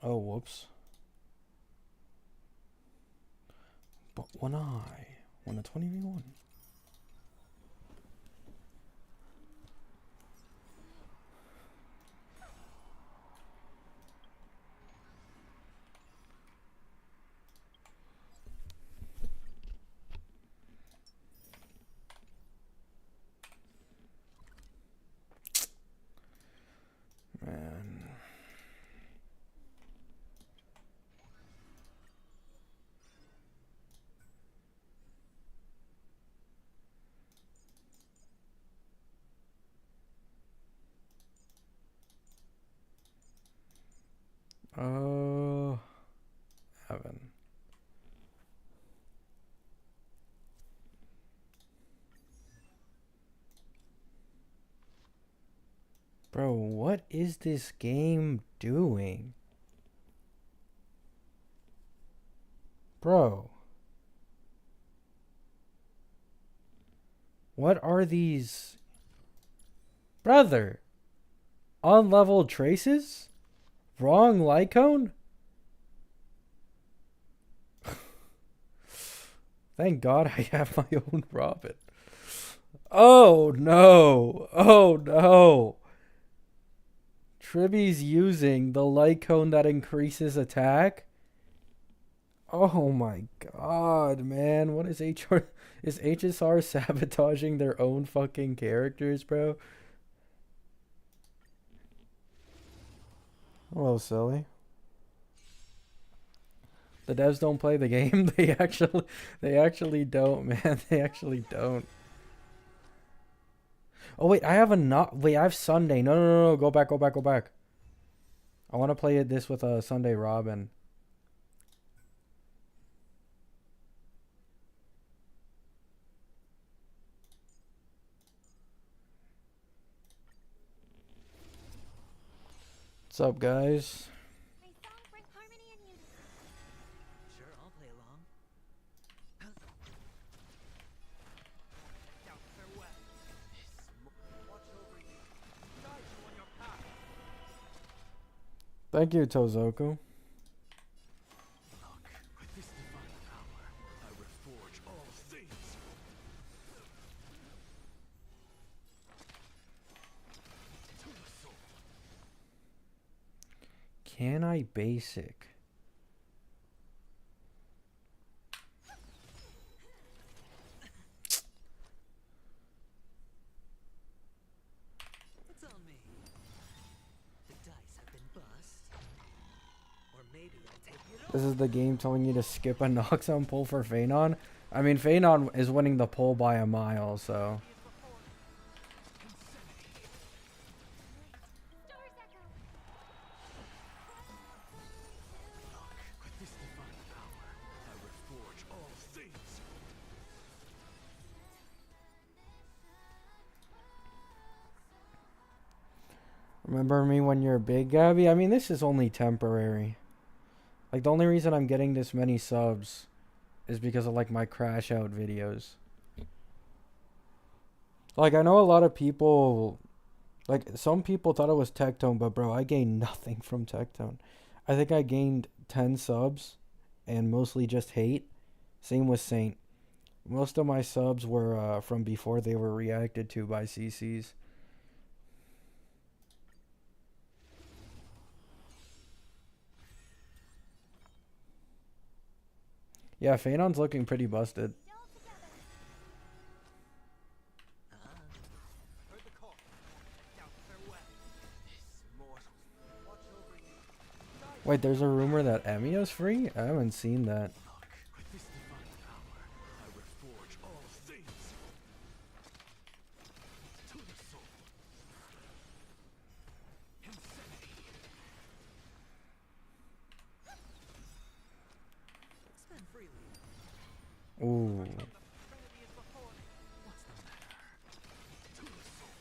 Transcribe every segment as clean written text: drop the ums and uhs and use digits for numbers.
Oh, whoops. But when a 20v1. Man. Oh, heaven. Bro, what is this game doing? Bro. What are these? Brother. Unleveled traces? Wrong Lycone? Thank God I have my own Robin. Oh no. Oh no. Tribby's using the Lycone that increases attack? Oh my god, man. What is HR? Is HSR sabotaging their own fucking characters, bro? Hello, silly. The devs don't play the game. They actually don't, man. They actually don't. Oh wait, I have a not. Wait, I have Sunday. No, no, no, no. Go back, go back, go back. I want to play this with a Sunday Robin. What's up, guys? Sure, I'll play along. Thank you, Tozoku. With this divine power, I reforge all things. To the soul. Can I basic? It's on me. The dice have been bust. Or maybe I'll take it all. This is the game telling you to skip a Noxon pull for Phanon. I mean, Phanon is winning the pull by a mile, so. With this divine power, I reforge all things. Remember me when you're big, Gabby? I mean, this is only temporary. Like, the only reason I'm getting this many subs is because of, like, my crash out videos. Like, I know a lot of people, like, some people thought it was Tectone, but bro, I gained nothing from Tectone. I think I gained 10 subs and mostly just hate. Same with Saint. Most of my subs were from before they were reacted to by CCs. Yeah, Phanon's looking pretty busted. Heard the call. Doubt farewell. This mortal. Watch over you. Wait, there's a rumor that Emiya's free? I haven't seen that. With this divine power, I reforge all things. To the soul. Insanity. Spend freely. Ooh. Trinity is before me. What's the matter? To the soul.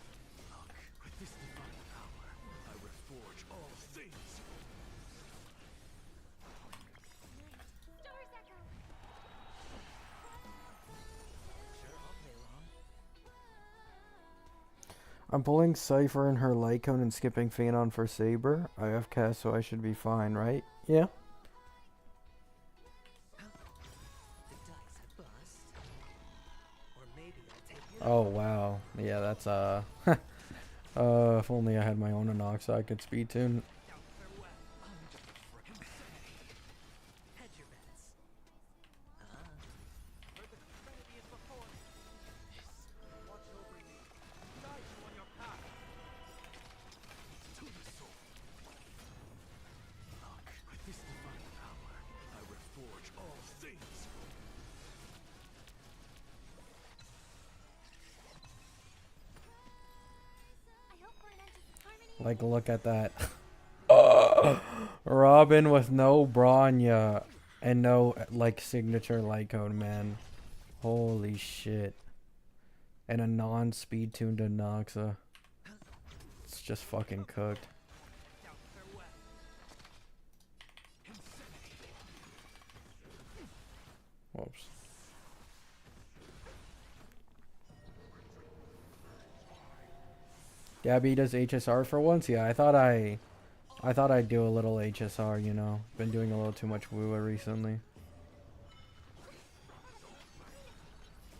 Look, with this divine power, I reforge all things. Sure, I'll play along. I'm pulling Cypher and her Lycone and skipping Phanon for Saber. I have cast, so I should be fine, right? Yeah. The dice have bust. Or maybe I'll take it Oh all. wow. Yeah, that's if only I had my own Anox, I could speed tune. Farewell. I'm just a frickin' insanity. Hedge your bets. Heard the serenity is before me. Watch over you. Guide you on your path. To the soul. Look, with this divine power, I reforge all things. Like, look at that. Robin with no Bronya and no, like, signature Lycone, man. Holy shit. And a non-speed tuned Anoxa. It's just fucking cooked. Farewell. Whoops. Gabby does HSR for once? Yeah, I thought I'd do a little HSR, you know. Been doing a little too much Wuwa recently.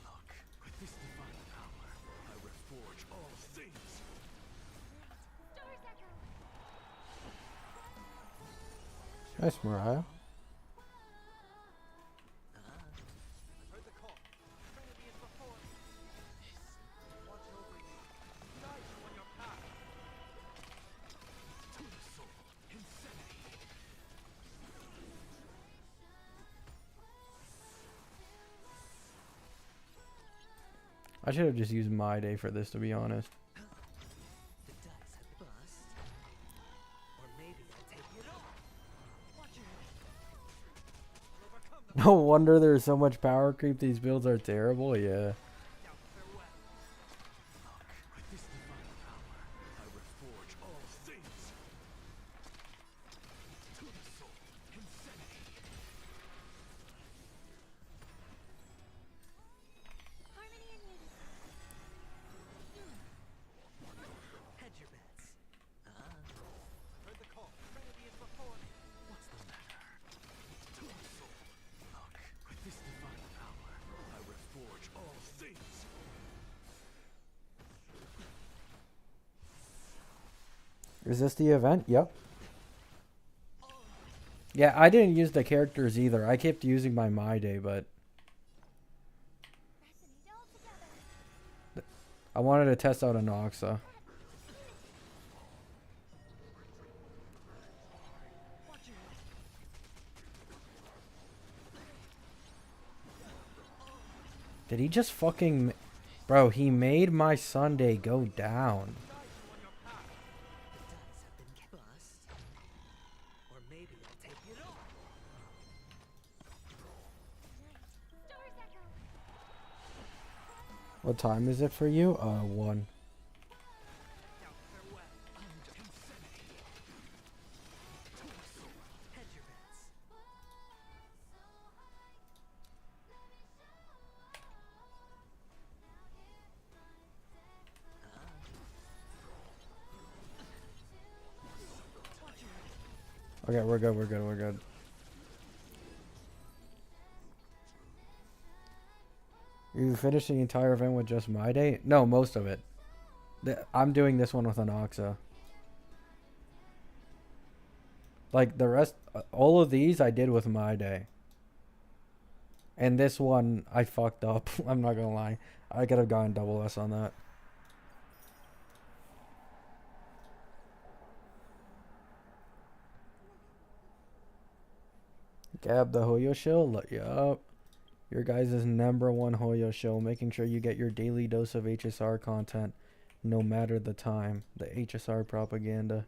Look, with this divine power, I reforge all things. Nice, Mariah. Heard the call. Serenity is before me. Watch over you. Guide you on your path. To the soul. Insanity. I should have just used my day for this, to be honest. The dice have bust. Or maybe I'll take it all. Watch your head. I'll overcome them. No wonder there's so much power creep. These builds are terrible. Yeah. Farewell. Look, with this divine power, I reforge all things. To the soul. Insanity. Hedge your bets. Heard the call. Serenity is before me. What's the matter? To the soul. Look, with this divine power, I reforge all things. Is this the event? Yep. Yeah, I didn't use the characters either. I kept using my day, but I wanted to test out Anoxa. Watch your head. Did he just fucking... Bro, he made my Sunday go down. Guide you on your path. The dice have been bust. Or maybe I'll take it all. What time is it for you? 1. Farewell. I'm just insanity. To the soul. Hedge your bets. Watch your head. Okay, we're good, we're good, we're good. You finished the entire event with just my day? No, most of it. I'm doing this one with Anoxa. Like, the rest... all of these I did with my day. And this one, I fucked up. I'm not gonna lie. I could have gotten double S on that. Gab the Hoyo show? Yup. Your guys' #1 Hoyo show. Making sure you get your daily dose of HSR content. No matter the time. The HSR propaganda.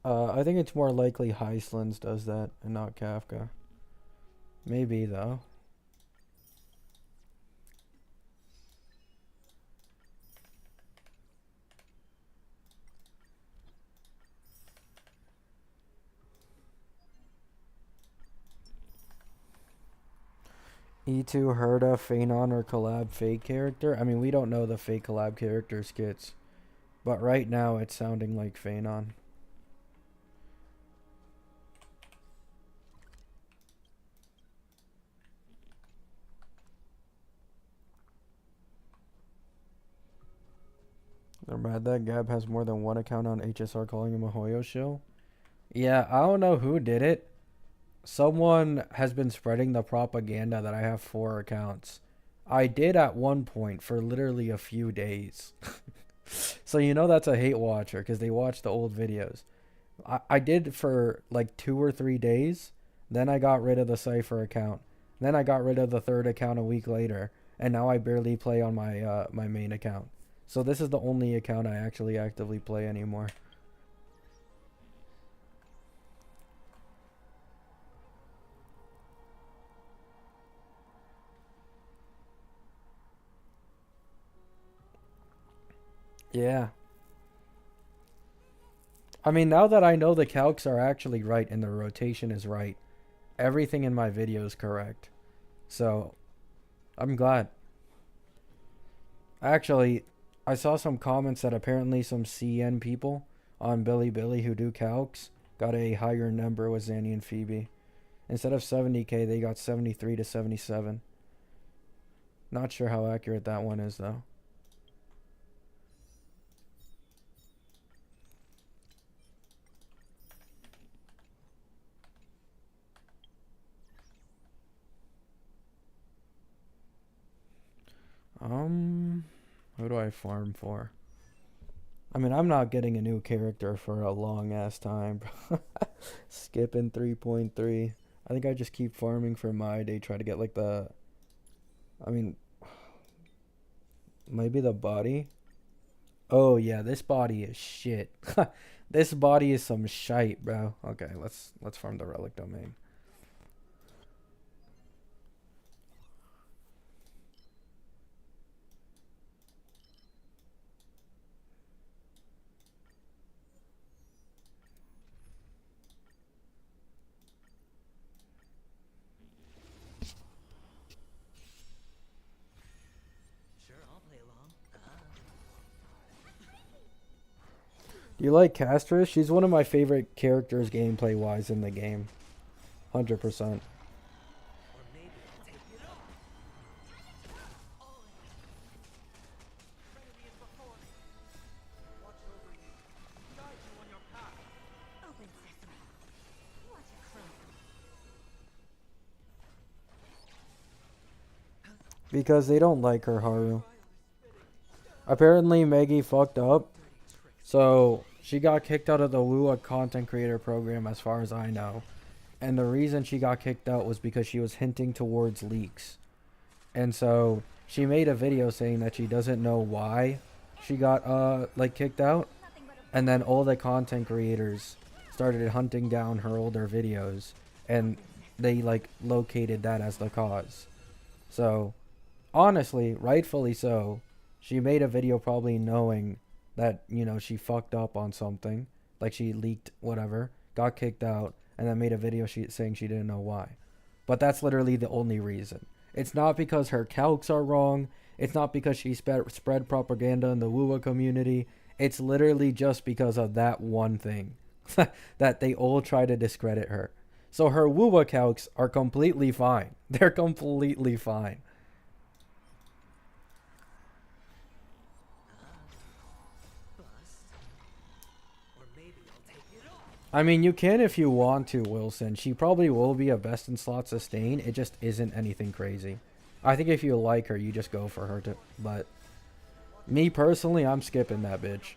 I think it's more likely Heislands does that and not Kafka. Maybe, though. E2 Herda, Phanon, or collab fake character? I mean, we don't know the fake collab character skits, but right now it's sounding like Phanon. They're mad that Gab has more than one account on HSR calling him a Hoyo shill. Yeah, I don't know who did it. Someone has been spreading the propaganda that I have 4 accounts. I did at one point for literally a few days. So you know that's a hate watcher because they watch the old videos. I did for like 2 or 3 days. Then I got rid of the Cypher account. Then I got rid of the third account a week later. And now I barely play on my my main account. So this is the only account I actually actively play anymore. Yeah. I mean, now that I know the calcs are actually right and the rotation is right, everything in my video is correct. So, I'm glad. Actually, I saw some comments that apparently some CN people on Billy who do calcs got a higher number with Zanny and Phoebe. Instead of 70k, they got 73 to 77. Not sure how accurate that one is, though. Who do I farm for? I mean, I'm not getting a new character for a long ass time. Skipping 3.3. I think I just keep farming for my day, try to get like the. I mean, maybe the body. Oh yeah, this body is shit. This body is some shite, bro. Okay, let's farm the relic domain. Sure, I'll play along. Do you like Castress? She's one of my favorite characters gameplay wise in the game. 100%. Or maybe I'll take it off. Trinity is before me. Watch over you. Guide you on your path. Open sesame. Watch it close. Because they don't like her, Haru. Apparently Maggie fucked up. So she got kicked out of the Wuwa content creator program as far as I know. And the reason she got kicked out was because she was hinting towards leaks. And so she made a video saying that she doesn't know why she got like kicked out. Nothing but a And then all the content creators started hunting down her older videos and they like located that as the cause. So honestly, rightfully so, she made a video probably knowing that, you know, she fucked up on something, like she leaked whatever, got kicked out, and then made a video saying she didn't know why. But that's literally the only reason. It's not because her calcs are wrong. It's not because she spread propaganda in the Wuwa community. It's literally just because of that one thing that they all try to discredit her. So her Wuwa calcs are completely fine. They're completely fine. Bust. Or maybe I'll take it off. I mean, you can if you want to, Wilson. She probably will be a best in slot sustain. It just isn't anything crazy. I think if you like her, you just go for her. But me personally, I'm skipping that bitch.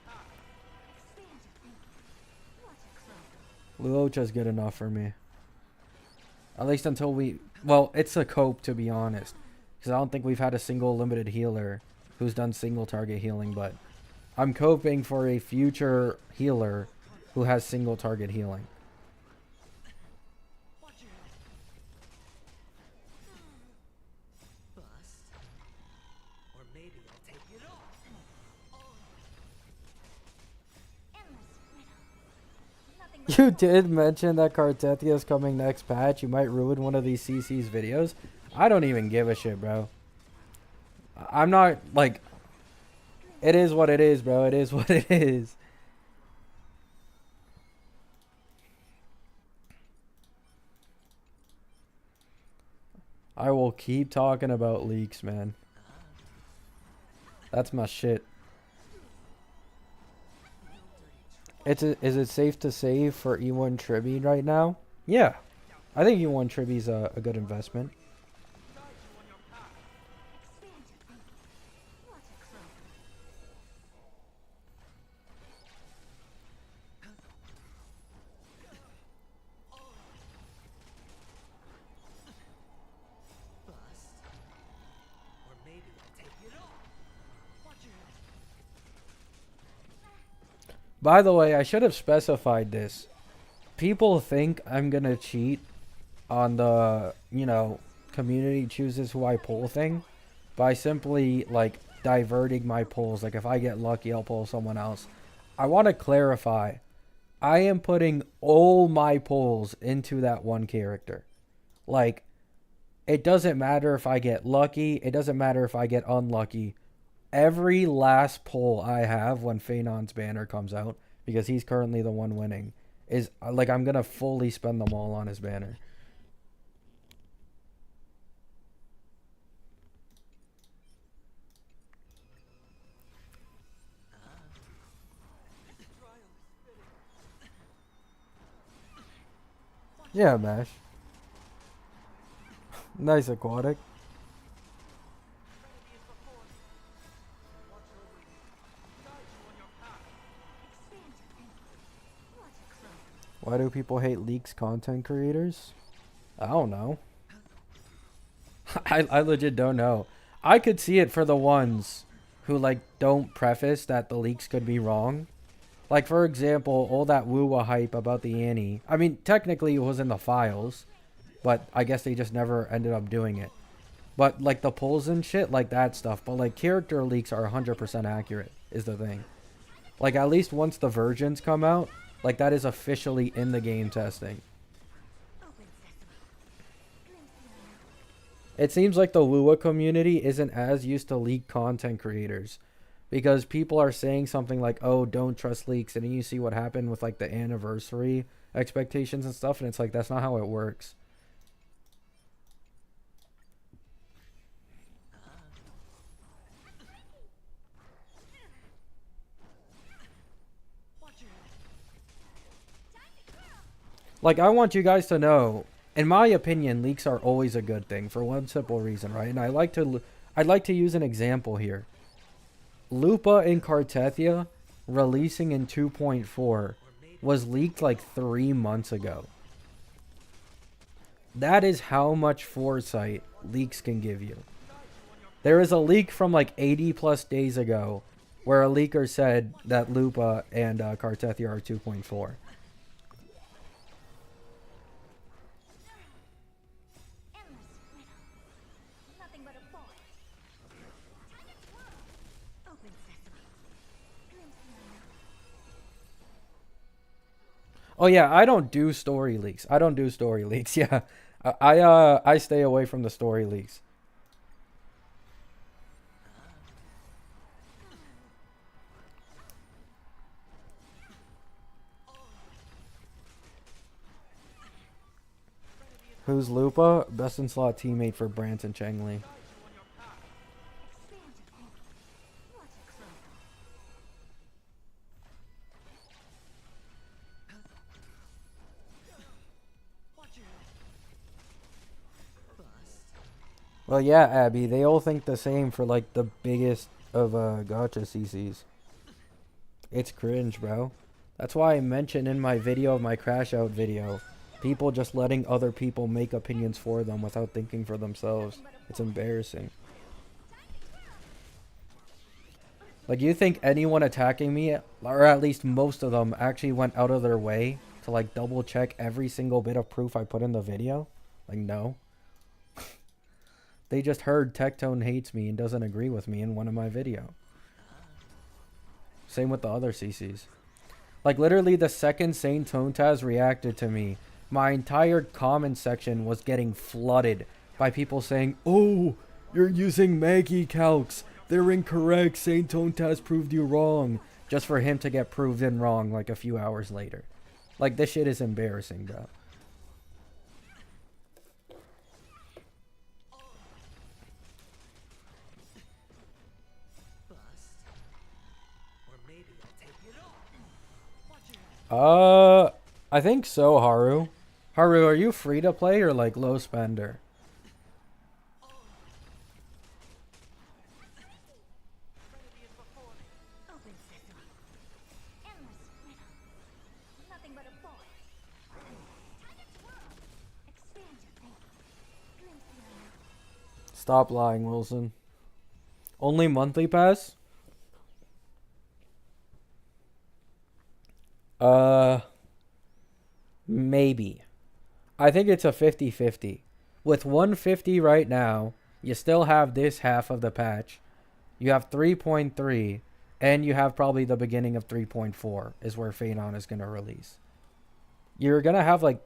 Luocha's good enough for me. At least until we... Well, it's a cope, to be honest. Because I don't think we've had a single limited healer who's done single target healing. But I'm coping for a future healer who has single target healing. Watch your head. Bust. Or maybe I'll take it off. endless riddle. Nothing but You did mention that Cartetia is coming next patch. You might ruin one of these CC's videos. I don't even give a shit, bro. I'm not, like, it is what it is, bro. It is what it is. I will keep talking about leaks, man. That's my shit. Is it safe to save for E1 Tribby right now? Yeah. I think E1 Tribby's a good investment. Bust. Or maybe I'll take it all. Watch your head. By the way, I should have specified this. People think I'm gonna cheat on the, community chooses who I pull thing by simply, like, diverting my pulls. Like, if I get lucky, I'll pull someone else. I want to clarify. I am putting all my pulls into that one character. Like, it doesn't matter if I get lucky. It doesn't matter if I get unlucky. Every last pull I have when Phenon's banner comes out, because he's currently the one winning, is, like, I'm going to fully spend them all on his banner. Yeah, Mash. Nice aquatic. Why do people hate leaks content creators? I don't know. I legit don't know. I could see it for the ones who, like, don't preface that the leaks could be wrong. Like, for example, all that Wuwa hype about the Annie. I mean, technically it was in the files, but I guess they just never ended up doing it. But, like, the polls and shit, like that stuff. But, like, character leaks are 100% accurate, is the thing. Like, at least once the versions come out, like, that is officially in the game testing. It seems like the Wuwa community isn't as used to leak content creators. Because people are saying something like, oh, don't trust leaks. And then you see what happened with, like, the anniversary expectations and stuff. And it's like, that's not how it works. Like, I want you guys to know, in my opinion, leaks are always a good thing for one simple reason, right? And I'd like to use an example here. Lupa in Cartethia releasing in 2.4 was leaked like 3 months ago. That is how much foresight leaks can give you. There is a leak from like 80 plus days ago where a leaker said that Lupa and Cartethia are 2.4. Oh yeah, I don't do story leaks. I don't do story leaks. Yeah, I stay away from the story leaks. Who's Lupa? Best in slot teammate for Branson Chengli. Well, yeah, Abby, they all think the same for, like, the biggest of gotcha CCs. It's cringe, bro. That's why I mentioned in my video of my crash out video, people just letting other people make opinions for them without thinking for themselves. It's embarrassing. Like, you think anyone attacking me, or at least most of them, actually went out of their way to, like, double check every single bit of proof I put in the video? Like, no. They just heard Tectone hates me and doesn't agree with me in one of my video. Same with the other CCs. Like, literally, the second Saint Tontaz reacted to me, my entire comment section was getting flooded by people saying, "Oh, you're using Maggie calcs. They're incorrect. Saint Tone test proved you wrong." Just for him to get proven wrong like a few hours later. Like, this shit is embarrassing, bro. I think so, Haru. Haru, are you free to play or like low spender? Open sesame. Endless riddle. Nothing but a boy. Time to twirl. Expand your thinking. Glimpse the unknown. Stop lying, Wilson. Only monthly pass? Maybe. I think it's a 50-50. With 150 right now, you still have this half of the patch. You have 3.3, and you have probably the beginning of 3.4 is where Phaedon is going to release. You're going to have like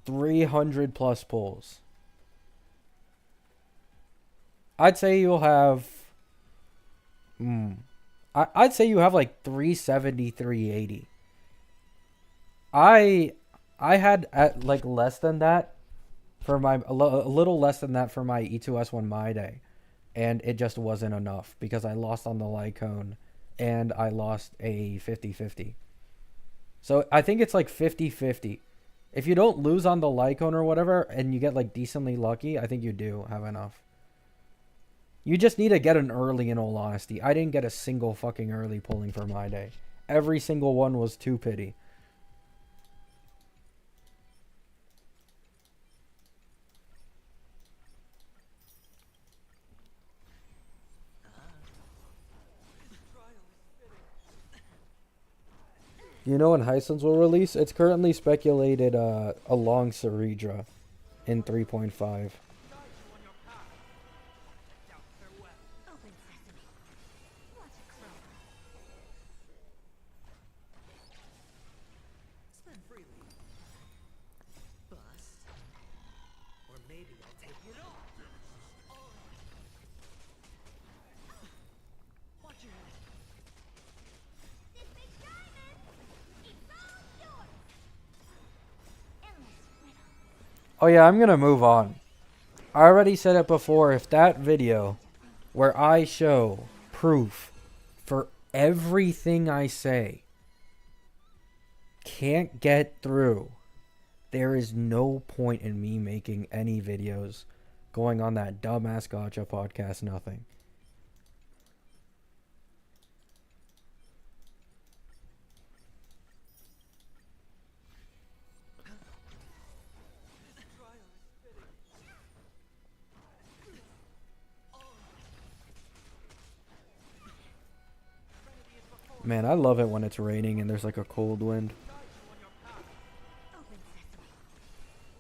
300 plus pulls. I'd say you'll have... I'd say you have like 370, 380. I had at like less than that for my a little less than that for my E2S1 My Day, and it just wasn't enough because I lost on the Lycone and I lost a 50-50. So I think it's like 50-50. If you don't lose on the Lycone or whatever and you get like decently lucky, I think you do have enough. You just need to get an early, in all honesty. I didn't get a single fucking early pulling for My Day. Every single one was too pity. You know when Hisense will release? It's currently speculated along Ceridra in 3.5. Open sesame. Watch it grow. Spend freely. Bust. Or maybe I'll take it all. Watch your head. This big diamond. It's all yours. Endless riddle. Oh yeah, I'm gonna move on. I already said it before, if that video where I show proof for everything I say can't get through, there is no point in me making any videos going on that dumbass gotcha podcast, nothing. Man, I love it when it's raining and there's like a cold wind. Open sesame.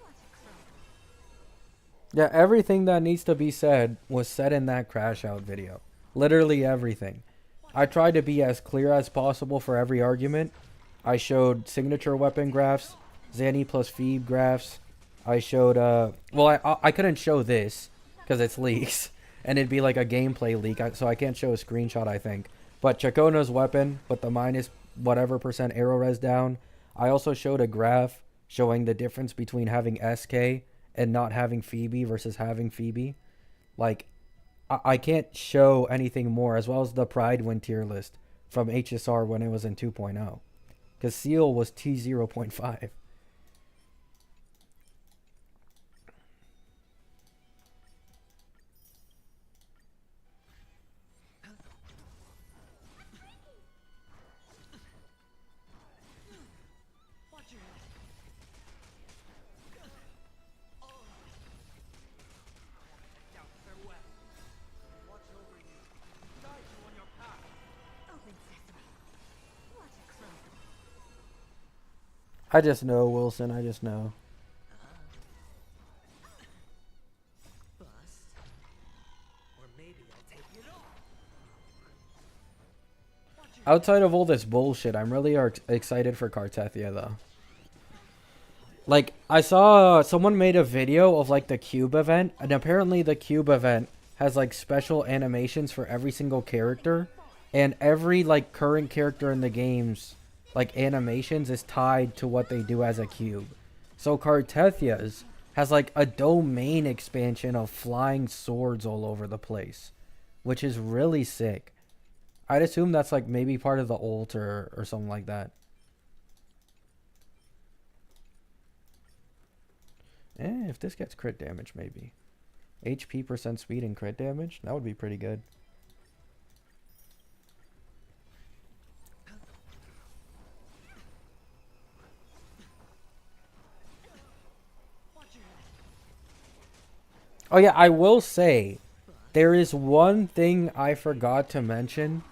Watch it grow. Yeah, everything that needs to be said was said in that crash out video. Literally everything. I tried to be as clear as possible for every argument. I showed signature weapon graphs, Zanny plus Phoebe graphs. I showed, well, I couldn't show this because it's leaks. And it'd be like a gameplay leak, so I can't show a screenshot, I think. But Chacona's weapon, with the minus whatever percent arrow res down. I also showed a graph showing the difference between having SK and not having Phoebe versus having Phoebe. Like, I can't show anything more, as well as the Pride win tier list from HSR when it was in 2.0. Because Seal was T0.5. Watch your head. Doubt farewell. Watch over you. Guide you on your path. Open sesame. Watch it grow. I just know, Wilson. I just know. Bust. Or maybe I'll take it all. Watch your Outside of all this bullshit, I'm really excited for Cartethia, though. Like, I saw someone made a video of like the cube event, and apparently the cube event has like special animations for every single character, and every like current character in the games like animations is tied to what they do as a cube. So Cartethia's has like a domain expansion of flying swords all over the place, which is really sick. I'd assume that's like maybe part of the ult or something like that. If this gets crit damage, maybe. HP percent speed and crit damage? That would be pretty good. Oh yeah, I will say, there is one thing I forgot to mention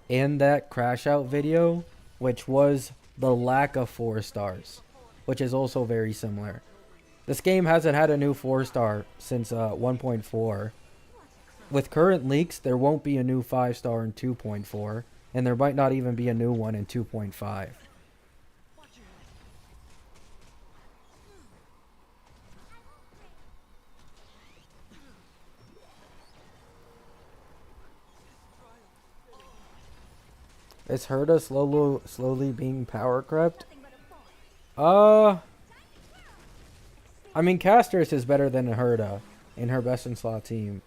in that crash out video, which was the lack of 4 stars, which is also very similar. This game hasn't had a new 4-star since 1.4. With current leaks, there won't be a new 5-star in 2.4, and there might not even be a new one in 2.5. Is Herda slowly being power crept? I mean, Casters is better than Herda in her best in slot team.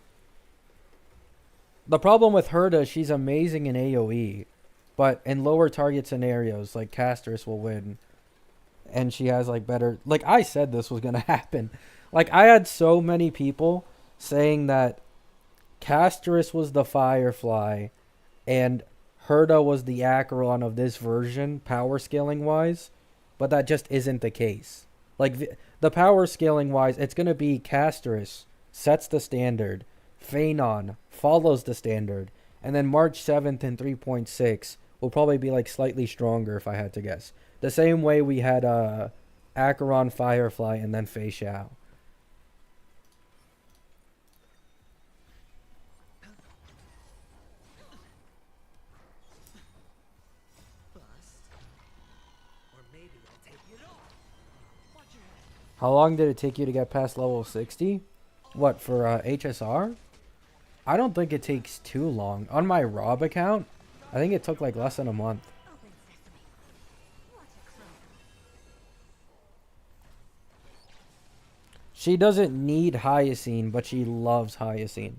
The problem with Herda, she's amazing in AoE, but in lower target scenarios, like Casters will win. And she has like better, like I said this was going to happen. Like I had so many people saying that Casters was the Firefly and Herda was the Acheron of this version, power scaling wise, but that just isn't the case. Like the power scaling wise, it's going to be Casterus sets the standard, Phanon follows the standard, and then March 7th and 3.6 will probably be like slightly stronger if I had to guess. The same way we had Acheron, Firefly, and then Fei Xiao. How long did it take you to get past level 60? What, for HSR? I don't think it takes too long. On my Rob account, I think it took like less than a month. She doesn't need Hyacine, but she loves Hyacine.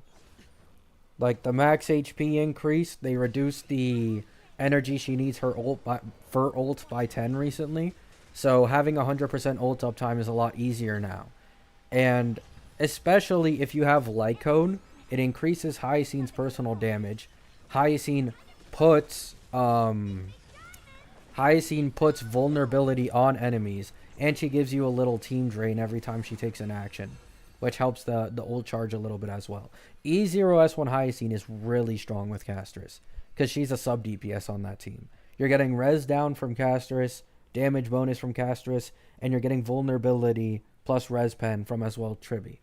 Like the max HP increase, they reduced the energy she needs for ult by 10 recently. So having 100% ult uptime is a lot easier now. And especially if you have Lycone, it increases Hyacine's personal damage. Hyacine puts vulnerability on enemies, and she gives you a little team drain every time she takes an action, which helps the ult charge a little bit as well. E0S1 Hyacine is really strong with Castris, because she's a sub DPS on that team. You're getting res down from Castris, damage bonus from Castris, and you're getting vulnerability plus res pen from as well Tribi.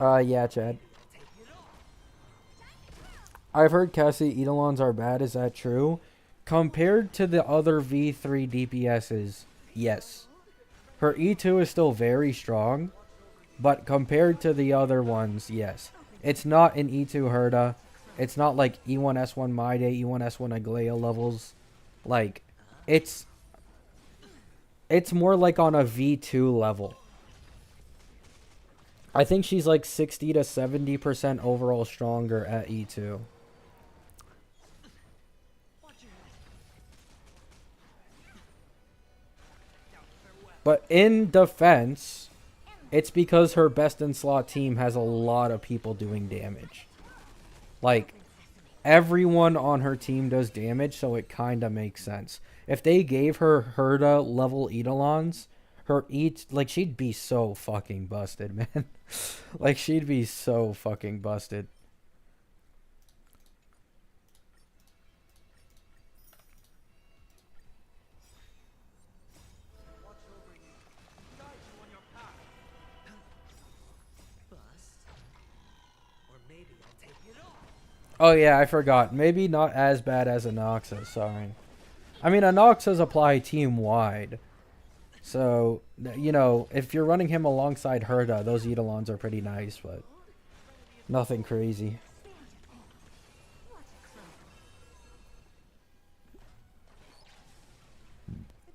Yeah, Chad. I've heard Cassie Eidolons are bad. Is that true? Compared to the other V3 DPSs, yes. Her E2 is still very strong, but compared to the other ones, yes. It's not an E2 Herda. It's not like E1S1 Maide, E1S1 Aglaya levels. Like, it's more like on a V2 level. I think she's like 60 to 70% overall stronger at E2. But in defense, it's because her best in slot team has a lot of people doing damage. Like, everyone on her team does damage, so it kind of makes sense. If they gave her Herda level Eidolons, like, she'd be so fucking busted, man. Like, she'd be so fucking busted. Oh yeah, I forgot. Maybe not as bad as Anoxa's, sorry. I mean, Anoxa's apply team-wide. So, you know, if you're running him alongside Herda, those Eidolons are pretty nice, but nothing crazy.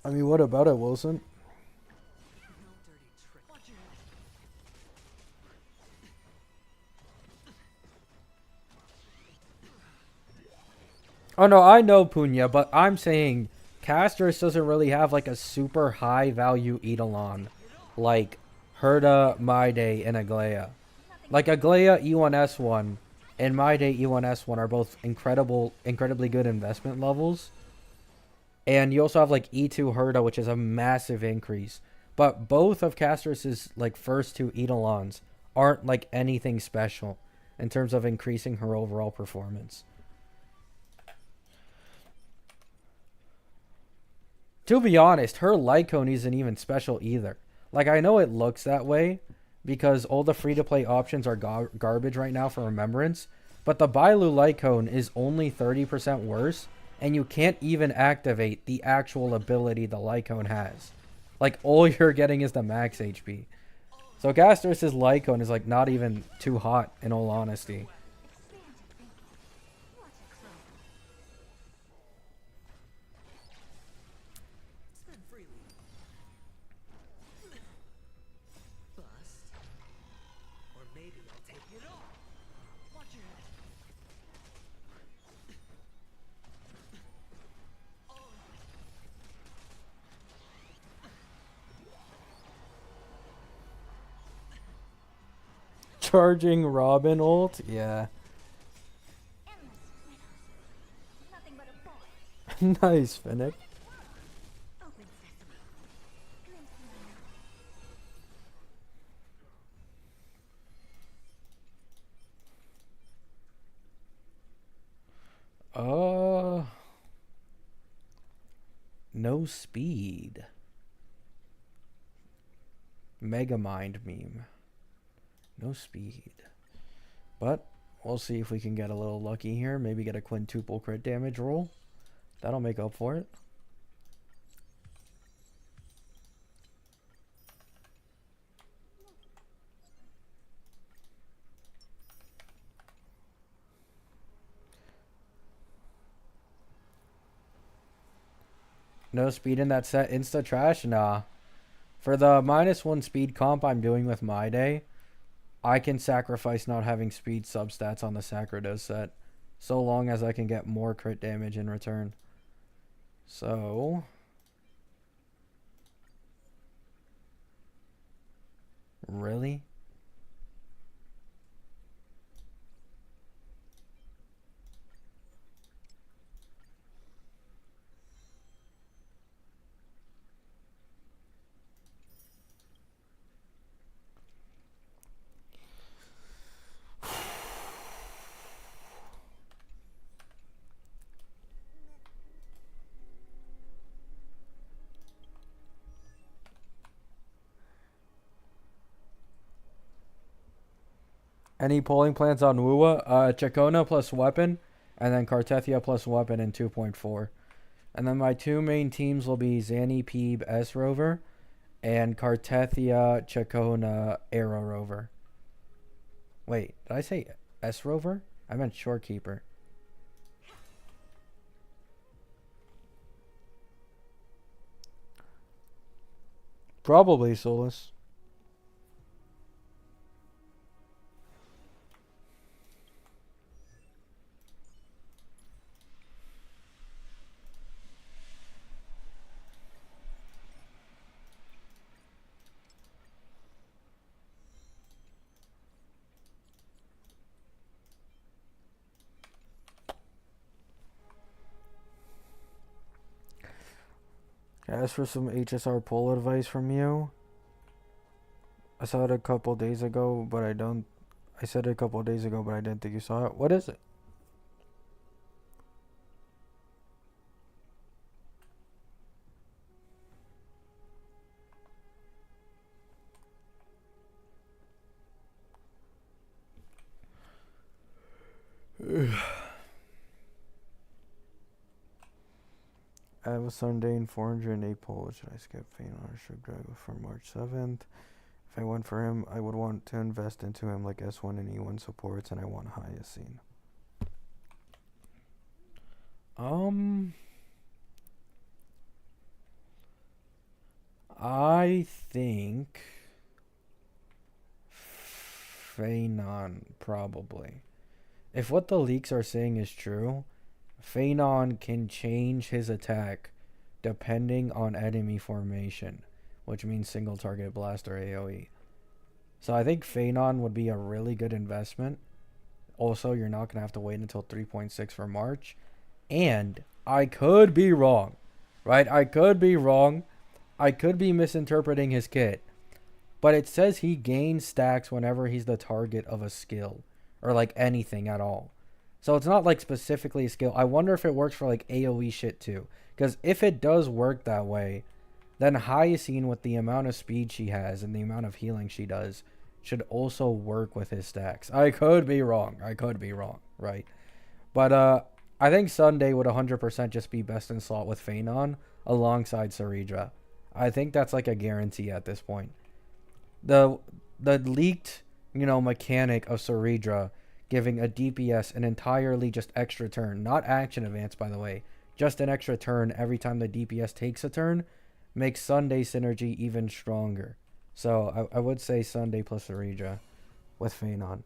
I mean, what about it, Wilson? No dirty trick. Watch your head. Oh no, I know Punya, but I'm saying Castris doesn't really have like a super high value Eidolon like Herda, Maide, and Aglaya. Like Aglaya E1S1 and Maide E1S1 are both incredibly good investment levels. And you also have like E2 Herda, which is a massive increase. But both of Castris's like first two Eidolons aren't like anything special in terms of increasing her overall performance. To be honest, her Lycone isn't even special either. Like, I know it looks that way because all the free to play options are garbage right now for Remembrance, but the Bailu Lycone is only 30% worse, and you can't even activate the actual ability the Lycone has. Like, all you're getting is the max HP. So Castris' Lycone is, like, not even too hot, in all honesty. Spend freely. Bust. Or maybe I'll take it all. Watch your head. Charging Robin ult? Yeah. Nothing but a boy. Nice, Finnick. Open sesame. Glimpse No speed. Megamind meme. No speed. But we'll see if we can get a little lucky here. Maybe get a quintuple crit damage roll. That'll make up for it. No speed in that set. Insta trash? Nah. For the -1 speed comp I'm doing with my day, I can sacrifice not having speed substats on the Sacrodos set, so long as I can get more crit damage in return. So, really? Any polling plans on Wuwa? Chacona plus weapon, and then Cartethia plus weapon in 2.4. And then my two main teams will be Zanny Peeb S Rover and Cartethia Chacona Arrow Rover. Wait, did I say S Rover? I meant Shorekeeper. Probably Solus. Ask for some HSR poll advice from you. I saw it a couple days ago, but I don't. I said it a couple days ago, but I didn't think you saw it. What is it? Ugh. have a Sunday in 408 pull. Should I skip Phenom or should I go for March 7th? If I went for him, I would want to invest into him like S1 and E1 supports, and I want Hyacinth. I think Phenon, probably. If what the leaks are saying is true, Phenon can change his attack depending on enemy formation, which means single target blast or AoE. So I think Phenon would be a really good investment. Also, you're not going to have to wait until 3.6 for March. And I could be wrong, right? I could be wrong. I could be misinterpreting his kit. But it says he gains stacks whenever he's the target of a skill or like anything at all. So it's not like specifically a skill. I wonder if it works for like AoE shit too. Because if it does work that way, then Hyacinth with the amount of speed she has and the amount of healing she does should also work with his stacks. I could be wrong. Right? But I think Sunday would 100% just be best in slot with Phenon alongside Saridra. I think that's like a guarantee at this point. The leaked, mechanic of Saridra giving a DPS an entirely just extra turn, not action advance by the way, just an extra turn every time the DPS takes a turn, makes Sunday synergy even stronger. So I would say Sunday plus Saridra with Phenon.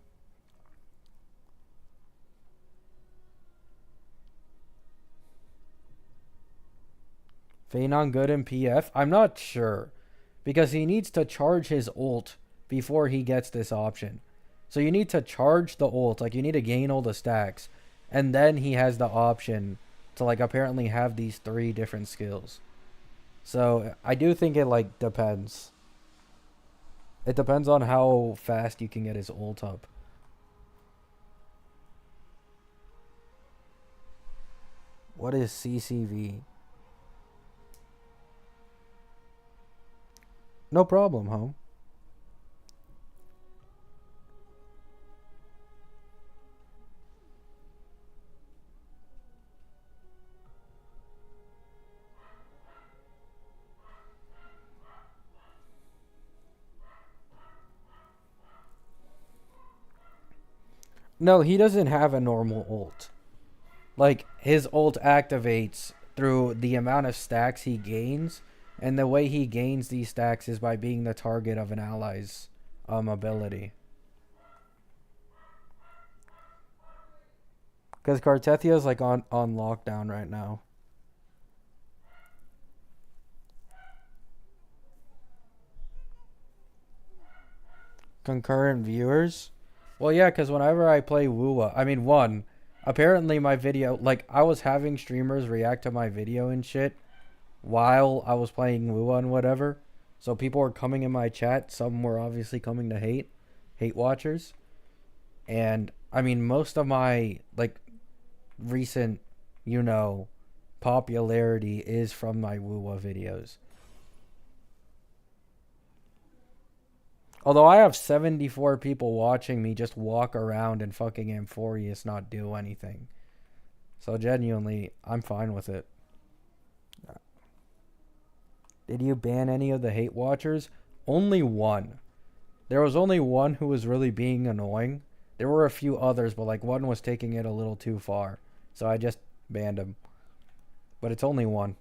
Phenon good in PF? I'm not sure. Because he needs to charge his ult before he gets this option. So you need to charge the ult, like you need to gain all the stacks. And then he has the option to like apparently have these 3 different skills. So I do think it like depends. It depends on how fast you can get his ult up. What is CCV? No problem, home. No, he doesn't have a normal ult. Like, his ult activates through the amount of stacks he gains, and the way he gains these stacks is by being the target of an ally's ability. Because Cartethia is like on lockdown right now. Concurrent viewers? Well, yeah, because whenever I play Wuwa, apparently my video, like, I was having streamers react to my video and shit while I was playing Wuwa and whatever. So people were coming in my chat. Some were obviously coming to hate watchers. And, most of my, like, recent, popularity is from my Wuwa videos. Although I have 74 people watching me just walk around and fucking Amphorius not do anything. So genuinely, I'm fine with it. Did you ban any of the hate watchers? Only one. There was only one who was really being annoying. There were a few others, but like one was taking it a little too far. So I just banned him. But it's only one.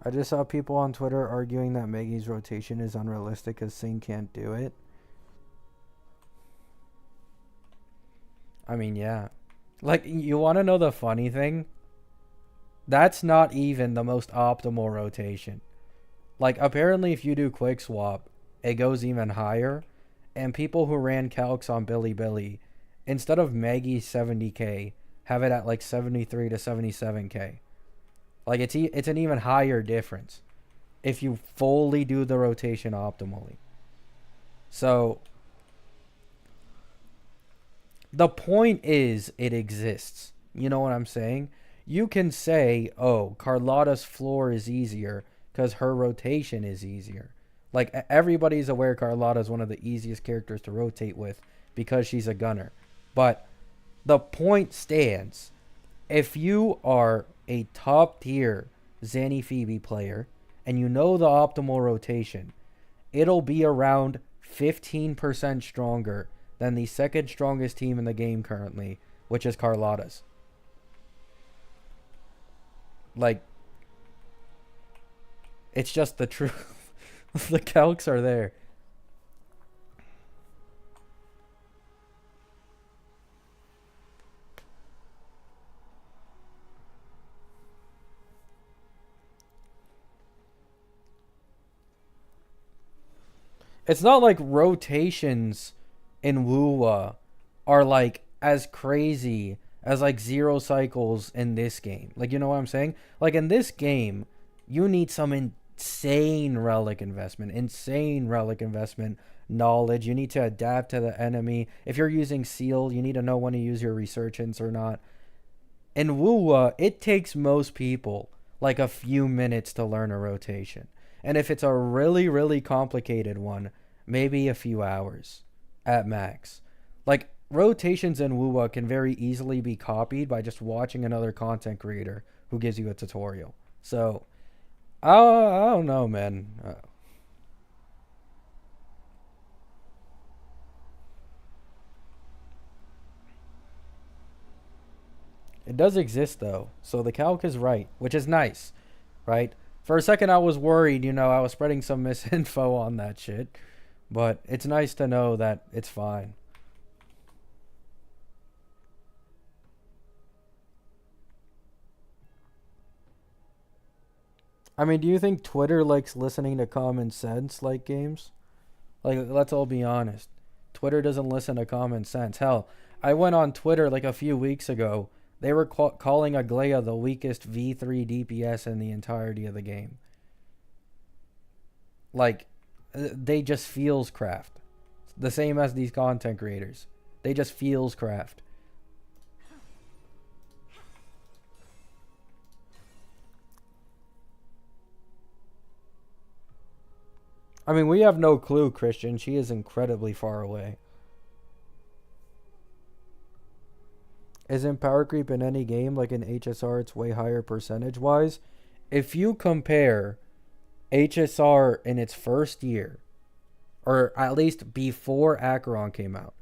I just saw people on Twitter arguing that Maggie's rotation is unrealistic because Sing can't do it. Yeah. Like, you want to know the funny thing? That's not even the most optimal rotation. Like, apparently if you do quick swap, it goes even higher. And people who ran calcs on Billy, instead of Maggie's 70k, have it at like 73 to 77k. Like, it's an even higher difference if you fully do the rotation optimally. So, the point is it exists. You know what I'm saying? you can say, oh, Carlotta's floor is easier because her rotation is easier. Like, everybody's aware Carlotta is one of the easiest characters to rotate with because she's a gunner. But the point stands. If you are a top tier Zanny Phoebe player and you know the optimal rotation, it'll be around 15% stronger than the second strongest team in the game currently, which is Carlotta's. Like, it's just the truth. The calcs are there. It's not like rotations in Wuwa are like as crazy as like zero cycles in this game. Like, you know what I'm saying? Like, in this game, you need some insane relic investment knowledge. You need to adapt to the enemy. If you're using seal, you need to know when to use your resurgence or not. In Wuwa, it takes most people like a few minutes to learn a rotation. And if it's a really, really complicated one, maybe a few hours at max. Like, rotations in Wuwa can very easily be copied by just watching another content creator who gives you a tutorial. So, I don't know, man. It does exist, though. So the calc is right, which is nice, right? For a second, I was worried, I was spreading some misinfo on that shit. But it's nice to know that it's fine. I mean, do you think Twitter likes listening to common sense like games? Like, let's all be honest. Twitter doesn't listen to common sense. Hell, I went on Twitter like a few weeks ago. They were calling Aglaya the weakest V3 DPS in the entirety of the game. Like, they just feels craft. The same as these content creators. They just feels craft. I mean, we have no clue, Christian. She is incredibly far away. Isn't power creep in any game like in HSR? It's way higher percentage wise. If you compare HSR in its first year, or at least before Acheron came out,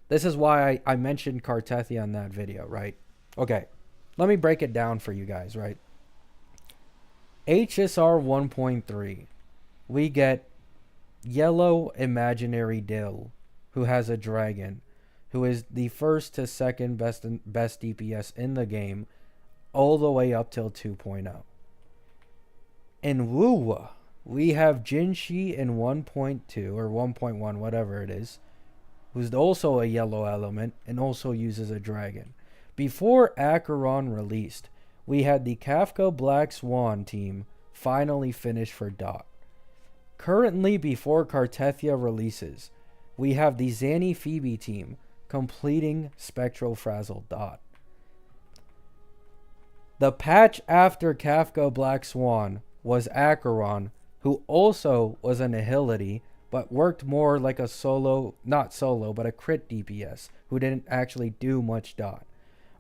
this is why I mentioned Cartethia in that video, right? Okay, let me break it down for you guys, right? HSR 1.3, we get Yellow Imaginary Dill, who has a dragon, who is the first to second best DPS in the game, all the way up till 2.0. In Wuwa, we have Jinshi in 1.2 or 1.1, whatever it is, who's also a yellow element and also uses a dragon. Before Acheron released, we had the Kafka Black Swan team finally finish for Dot. Currently, before Cartethia releases, we have the Zanny Phoebe team completing Spectral Frazzle Dot. The patch after Kafka Black Swan was Acheron, who also was a Nihility, but worked more like a not solo, but a crit DPS, who didn't actually do much Dot.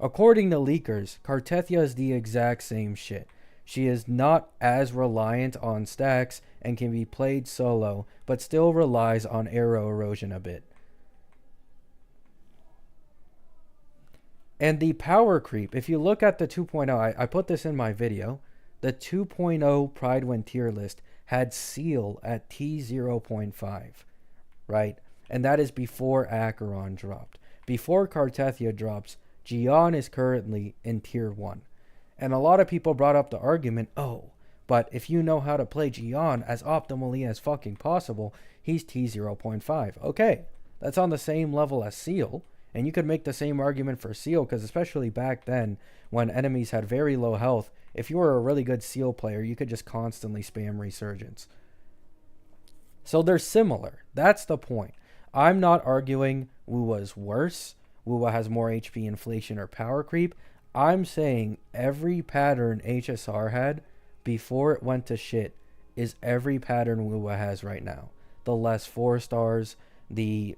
According to leakers, Cartethia is the exact same shit. She is not as reliant on stacks and can be played solo, but still relies on arrow erosion a bit. And the power creep, if you look at the 2.0, I put this in my video, the 2.0 Pride Wind tier list had Seal at T0.5, right? And that is before Acheron dropped. Before Cartethia drops, Gian is currently in tier 1. And a lot of people brought up the argument, oh, but if you know how to play Gian as optimally as fucking possible, he's T0.5. Okay, that's on the same level as Seal. And you could make the same argument for Seal, because especially back then, when enemies had very low health, if you were a really good Seal player, you could just constantly spam Resurgence. So they're similar. That's the point. I'm not arguing Wuwa's worse. Wuwa has more HP inflation or power creep. I'm saying every pattern HSR had before it went to shit is every pattern Wuwa has right now. The less 4 stars, the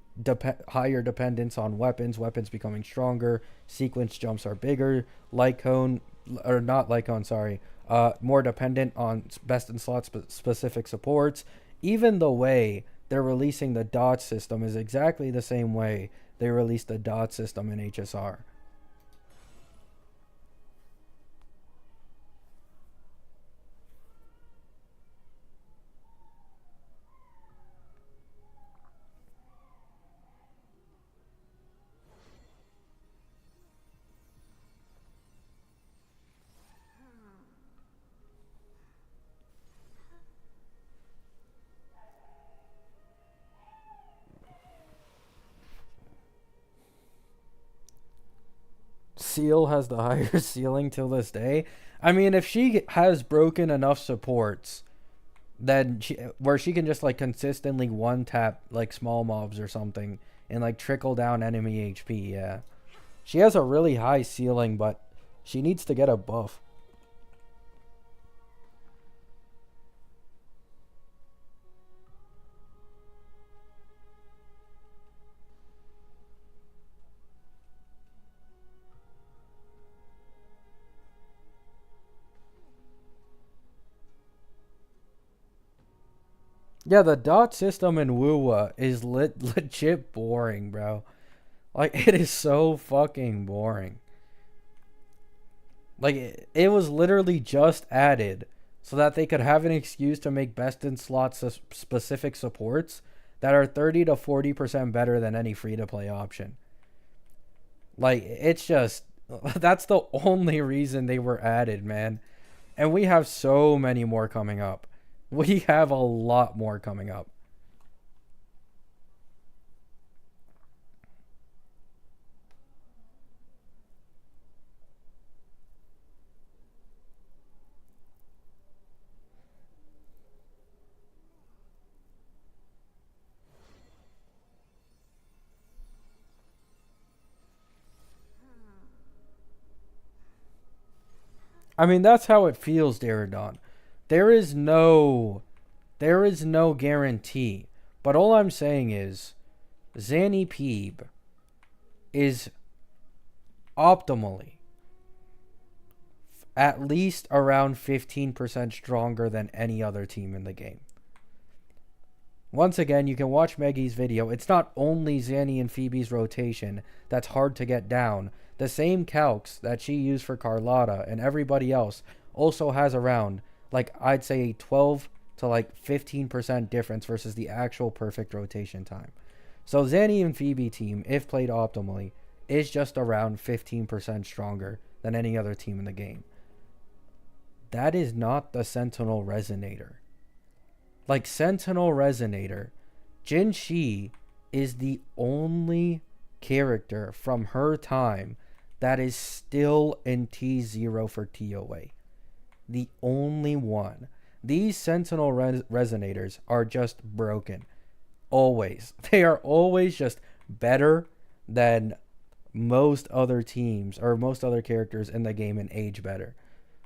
higher dependence on weapons becoming stronger, sequence jumps are bigger, light cone, or not light cone, sorry, more dependent on best in slot specific supports. Even the way they're releasing the dodge system is exactly the same way they released the dodge system in HSR. Seal has the higher ceiling till this day. I mean, if she has broken enough supports, then where she can just like consistently one tap like small mobs or something and like trickle down enemy HP, yeah. She has a really high ceiling, but she needs to get a buff. Yeah, the dot system in Wuwa is legit boring, bro. Like, it is so fucking boring. Like, it was literally just added so that they could have an excuse to make best in slot specific supports that are 30 to 40% better than any free to play option. Like, it's just, that's the only reason they were added, man. And we have so many more coming up. We have a lot more coming up. I mean, that's how it feels, Daradon. There is no there is no guarantee. But all I'm saying is Zanny Peeb is optimally at least around 15% stronger than any other team in the game. Once again, you can watch Meggy's video. It's not only Zanny and Phoebe's rotation that's hard to get down. The same calcs that she used for Carlotta and everybody else also has around, like, I'd say 12 to like 15% difference versus the actual perfect rotation time. So Zanny and Phoebe team, if played optimally, is just around 15% stronger than any other team in the game. That is not the Sentinel Resonator. Like, Sentinel Resonator, Jin Shi is the only character from her time that is still in T0 for TOA. The only one. These Sentinel Resonators are just broken. Always. They are always just better than most other teams or most other characters in the game and age better.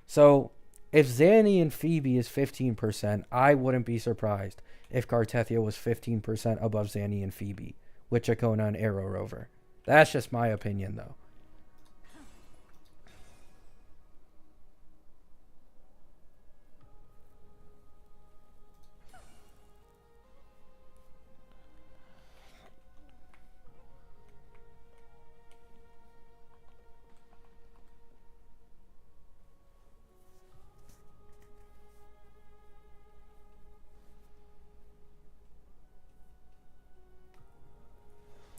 So, if Zanny and Phoebe is 15%, I wouldn't be surprised if Cartethia was 15% above Zanny and Phoebe with Chacona and Arrow Rover. That's just my opinion, though.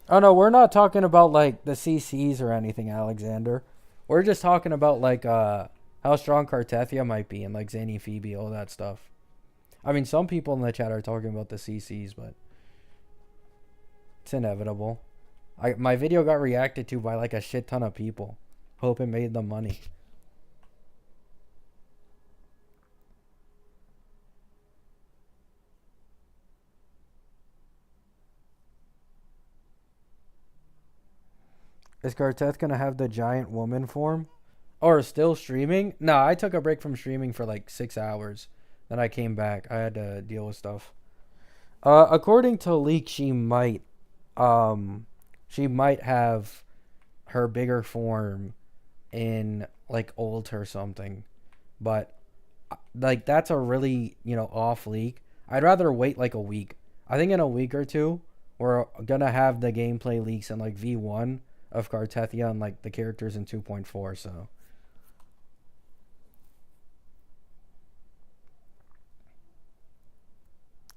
Oh no, we're not talking about like the CCs or anything, Alexander. We're just talking about like how strong Cartethia might be and like Zanny, Phoebe, all that stuff. I mean, some people in the chat are talking about the CCs, but it's inevitable. My video got reacted to by like a shit ton of people. Hope it made them money. Is Carteth gonna have the giant woman form? Or still streaming? No, I took a break from streaming for like 6 hours. Then I came back. I had to deal with stuff. According to leak, um, she might have her bigger form in like ult or something. But like that's a really off leak. I'd rather wait like a week. I think in a week or two we're gonna have the gameplay leaks in like V1 of Cartethia and like the characters in 2.4. So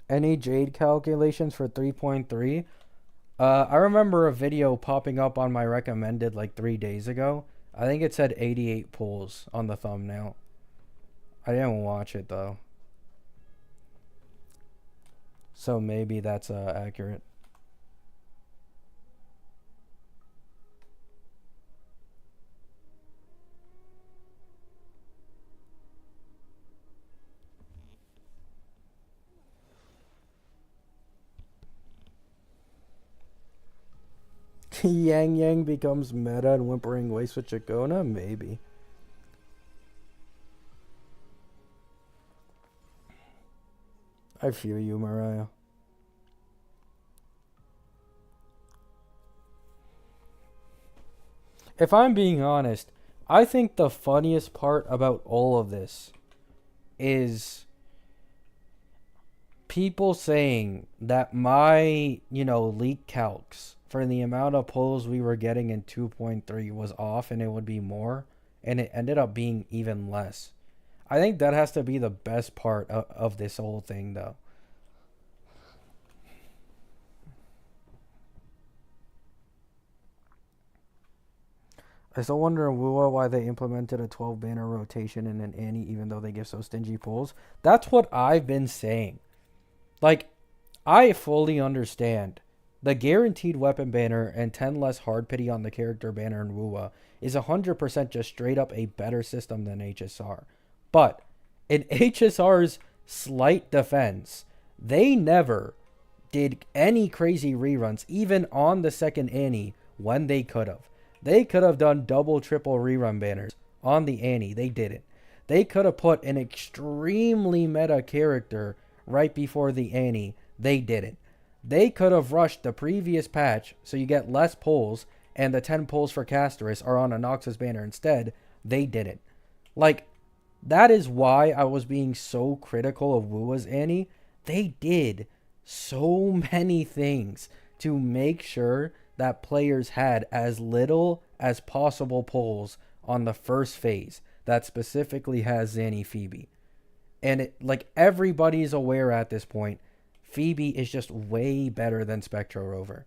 any Jade calculations for 3.3? I remember a video popping up on my recommended like 3 days ago. I think it said 88 pulls on the thumbnail. I didn't watch it though. So maybe that's accurate. Yang Yang becomes meta and Whimpering Waves with Chacona? Maybe. I feel you, Mariah. If I'm being honest, I think the funniest part about all of this is people saying that my, leak calcs for the amount of polls we were getting in 2.3 was off and it would be more, and it ended up being even less. I think that has to be the best part of this whole thing, though. I still wonder in Wuwa why they implemented a 12 banner rotation in an Annie even though they give so stingy pulls. That's what I've been saying. Like, I fully understand. The guaranteed weapon banner and 10 less hard pity on the character banner in Wuwa is 100% just straight up a better system than HSR. But in HSR's slight defense, they never did any crazy reruns, even on the second Annie, when they could have. They could have done double, triple rerun banners on the Annie. They didn't. They could have put an extremely meta character right before the Annie. They didn't. They could have rushed the previous patch so you get less pulls and the 10 pulls for Casterus are on a Noxus banner instead. They didn't. Like, that is why I was being so critical of Wuwa's Annie. They did so many things to make sure that players had as little as possible pulls on the first phase that specifically has Zanny Phoebe. And it, like everybody's aware at this point, Phoebe is just way better than Spectro Rover.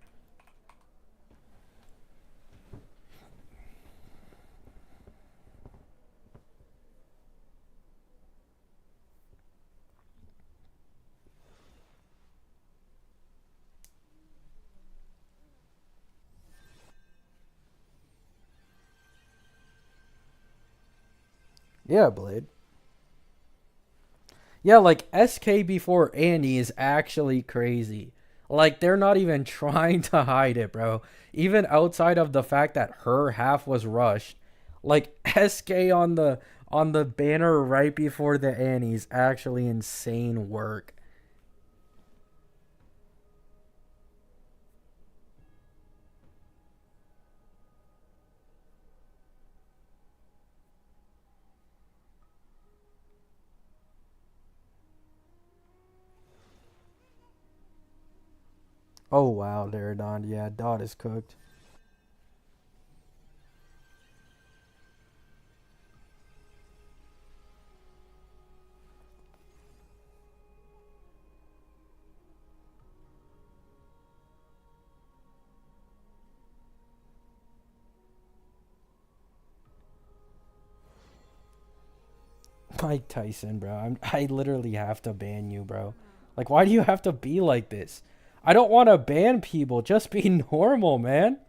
Yeah, Blade. Yeah, like SK before Andy is actually crazy. Like they're not even trying to hide it, bro. Even outside of the fact that her half was rushed, like SK on the banner right before the Annie's actually insane work. Oh wow, Daradon. Yeah, Dot is cooked. Mike Tyson, bro. I literally have to ban you, bro. Like, why do you have to be like this? I don't want to ban people. Just be normal, man.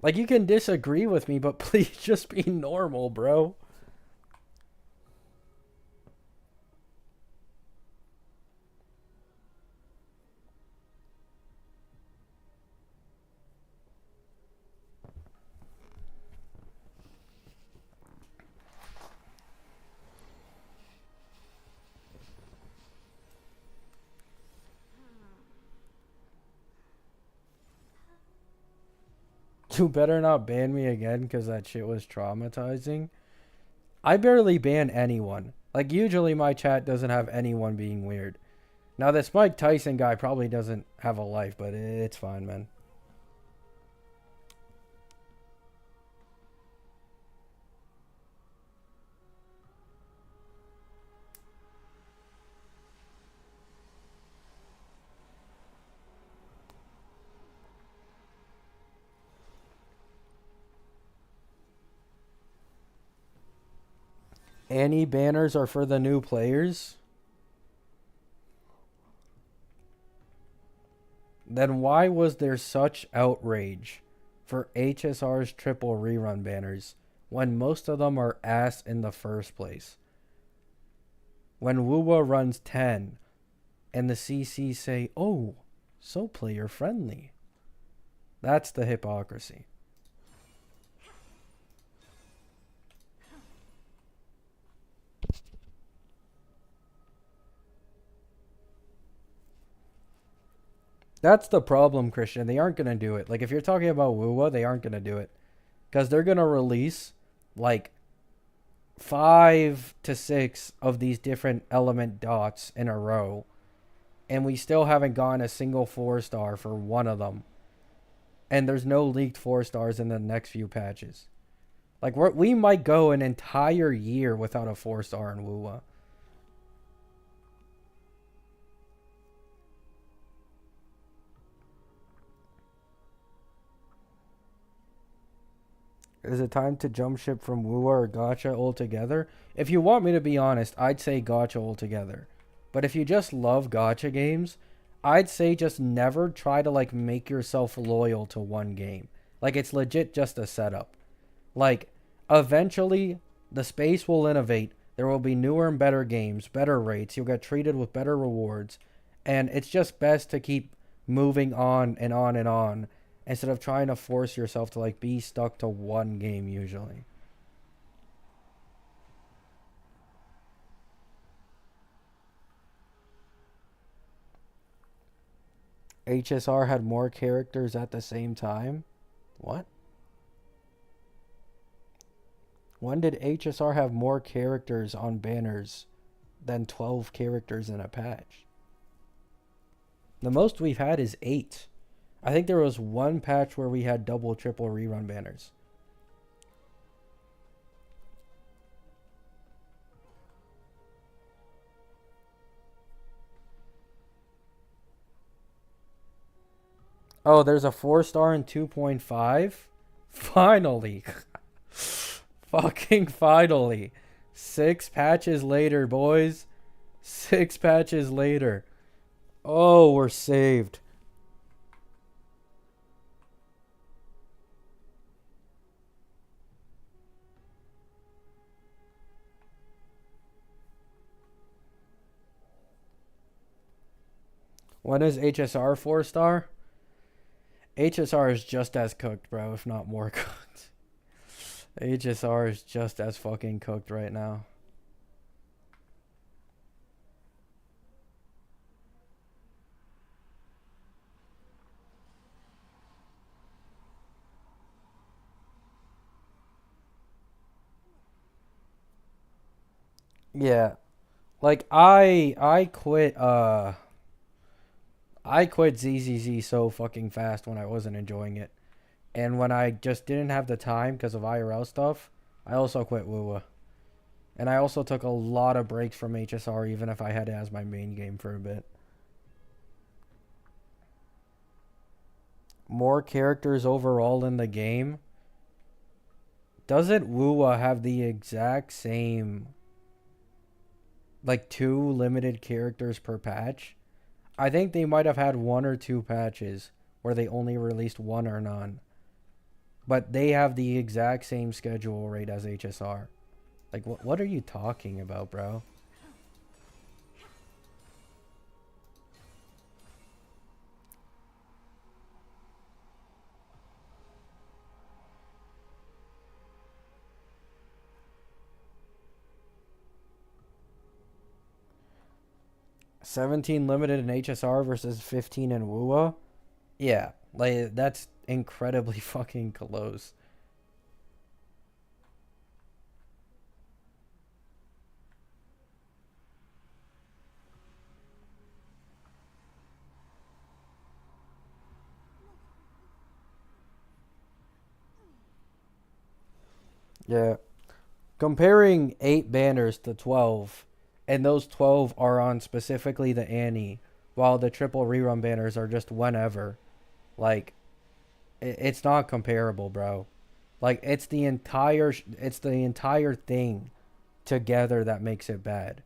Like, you can disagree with me, but please just be normal, bro. You better not ban me again because that shit was traumatizing. I barely ban anyone. Like, usually my chat doesn't have anyone being weird. Now, this Mike Tyson guy probably doesn't have a life, but it's fine, man. Any banners are for the new players? Then why was there such outrage for HSR's triple rerun banners when most of them are ass in the first place? When Wuwa runs 10 and the CC say, oh, so player friendly. That's the hypocrisy. That's the problem, Christian. They aren't going to do it. Like, if you're talking about Wuwa, they aren't going to do it. Because they're going to release, like, 5 to 6 of these different element dots in a row. And we still haven't gotten a single 4-star for one of them. And there's no leaked 4-stars in the next few patches. Like, we might go an entire year without a 4-star in Wuwa. Is it time to jump ship from Wuwa or Gacha altogether? If you want me to be honest, I'd say Gacha altogether. But if you just love Gacha games, I'd say just never try to, like, make yourself loyal to one game. Like, it's legit just a setup. Like, eventually, the space will innovate. There will be newer and better games, better rates. You'll get treated with better rewards. And it's just best to keep moving on and on and on, instead of trying to force yourself to, like, be stuck to one game usually. HSR had more characters at the same time? What? When did HSR have more characters on banners than 12 characters in a patch? The most we've had is 8. I think there was one patch where we had double, triple rerun banners. Oh, there's a 4-star in 2.5? Finally. Fucking finally. 6 patches later, boys. 6 patches later. Oh, we're saved. When is HSR 4-star? HSR is just as cooked, bro, if not more cooked. HSR is just as fucking cooked right now. Yeah. Like, I quit ZZZ so fucking fast when I wasn't enjoying it. And when I just didn't have the time because of IRL stuff, I also quit Wuwa. And I also took a lot of breaks from HSR, even if I had it as my main game for a bit. More characters overall in the game. Doesn't Wuwa have the exact same, like, 2 limited characters per patch? I think they might have had 1 or 2 patches where they only released 1 or none. But they have the exact same schedule rate as HSR. Like, what are you talking about, bro? $17 limited in HSR versus 15 in Wuwa? Yeah, like, that's incredibly fucking close. Yeah. Comparing 8 banners to 12, and those 12 are on specifically the Annie, while the triple rerun banners are just whenever. Like, it's not comparable, bro. Like, it's the entire thing together that makes it bad.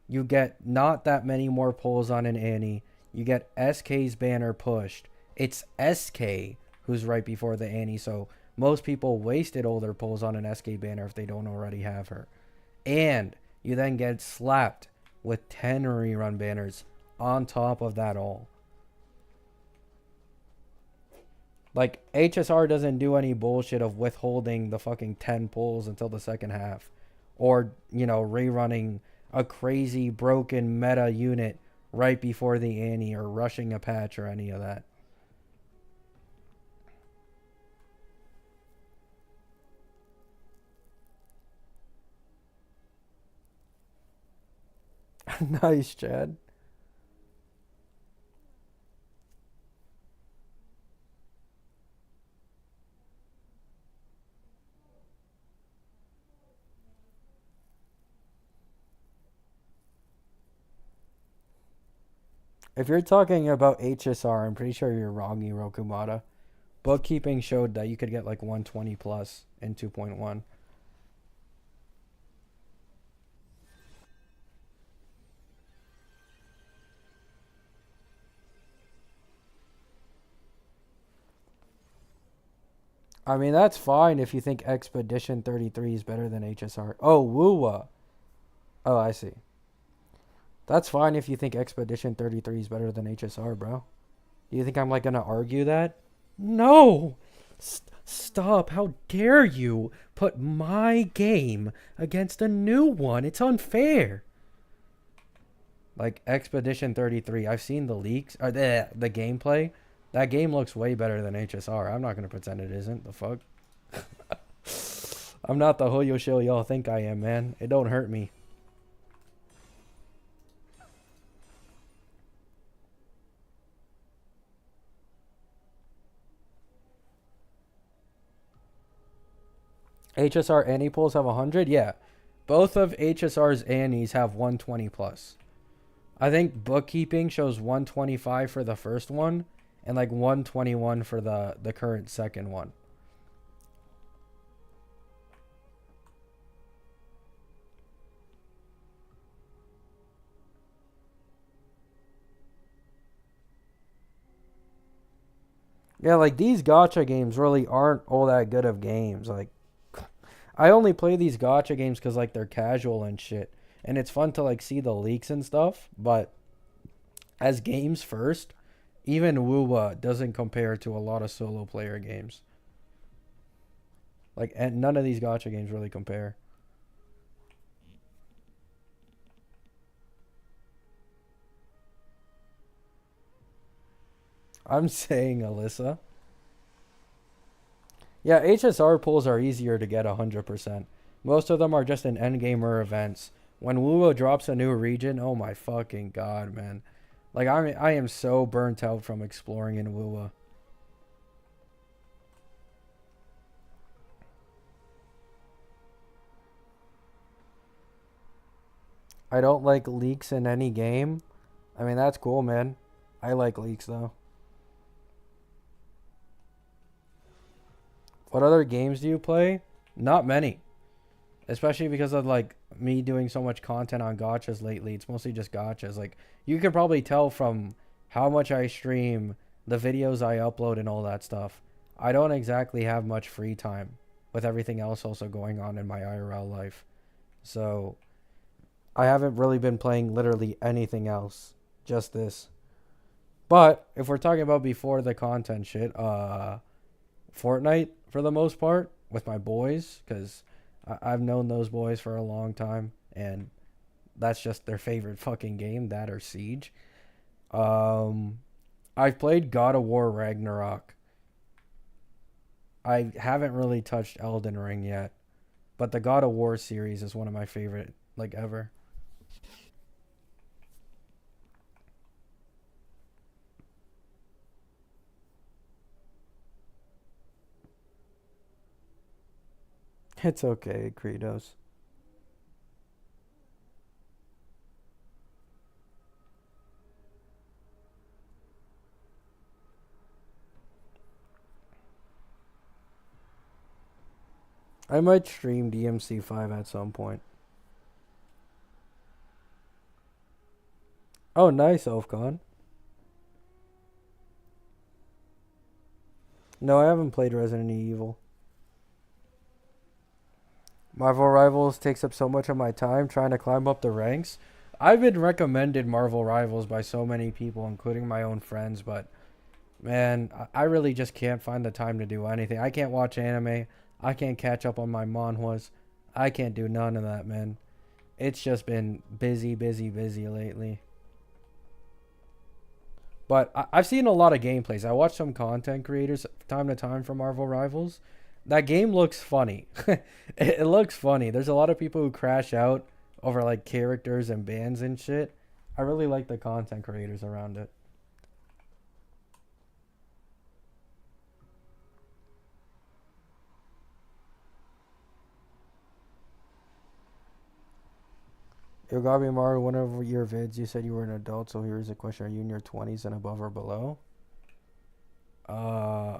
You get not that many more pulls on an Annie. You get SK's banner pushed. It's SK who's right before the Annie, so most people wasted all their pulls on an SK banner if they don't already have her. And you then get slapped with 10 rerun banners on top of that all. Like, HSR doesn't do any bullshit of withholding the fucking 10 pulls until the second half. Or, rerunning a crazy broken meta unit right before the Annie or rushing a patch or any of that. Nice, Chad. If you're talking about HSR, I'm pretty sure you're wrong, Irokumata. Bookkeeping showed that you could get like 120 plus in 2.1. I mean, that's fine if you think Expedition 33 is better than HSR. Oh, Wuwa. Oh, I see. That's fine if you think Expedition 33 is better than HSR, bro. Do you think I'm like gonna argue that? No! Stop. How dare you put my game against a new one? It's unfair. Like Expedition 33, I've seen the leaks, or the gameplay. That game looks way better than HSR. I'm not gonna pretend it isn't. The fuck? I'm not the Hoyo show y'all think I am, man. It don't hurt me. HSR Annie pulls have 100? Yeah. Both of HSR's Annies have 120 plus. I think bookkeeping shows 125 for the first one and like 121 for the current second one. Yeah, like these gotcha games really aren't all that good of games. Like, I only play these gotcha games because like they're casual and shit, and it's fun to like see the leaks and stuff. But as games first, even Wuwa doesn't compare to a lot of solo player games. Like, and none of these gotcha games really compare. I'm saying, Alyssa. Yeah, HSR pulls are easier to get 100%. Most of them are just in endgamer events. When Wuwa drops a new region, oh my fucking god, man. Like, I am so burnt out from exploring in Wuwa. I don't like leaks in any game. I mean, that's cool, man. I like leaks, though. What other games do you play? Not many. Especially because of, like, me doing so much content on gotchas lately. It's mostly just gotchas. Like, you can probably tell from how much I stream, the videos I upload, and all that stuff. I don't exactly have much free time with everything else also going on in my IRL life. So, I haven't really been playing literally anything else. Just this. But, if we're talking about before the content shit, Fortnite, for the most part, with my boys, because I've known those boys for a long time, and that's just their favorite fucking game, that or Siege. Um, I've played God of War Ragnarok I haven't really touched Elden Ring yet, but the God of War series is one of my favorite like ever. It's okay, Kratos. I might stream DMC5 at some point. Oh, nice, Elfcon. No, I haven't played Resident Evil. Marvel Rivals takes up so much of my time trying to climb up the ranks. I've been recommended Marvel Rivals by so many people, including my own friends, but man, I really just can't find the time to do anything. I can't watch anime. I can't catch up on my manhwas. I can't do none of that, man. It's just been busy, busy, busy lately. But I've seen a lot of gameplays. I watch some content creators time to time for Marvel Rivals. That game looks funny. It looks funny. There's a lot of people who crash out over like characters and bands and shit. I really like the content creators around it. Yo, Gabi Maru, one of your vids, you said you were an adult, so here's a question. Are you in your 20s and above or below? Uh,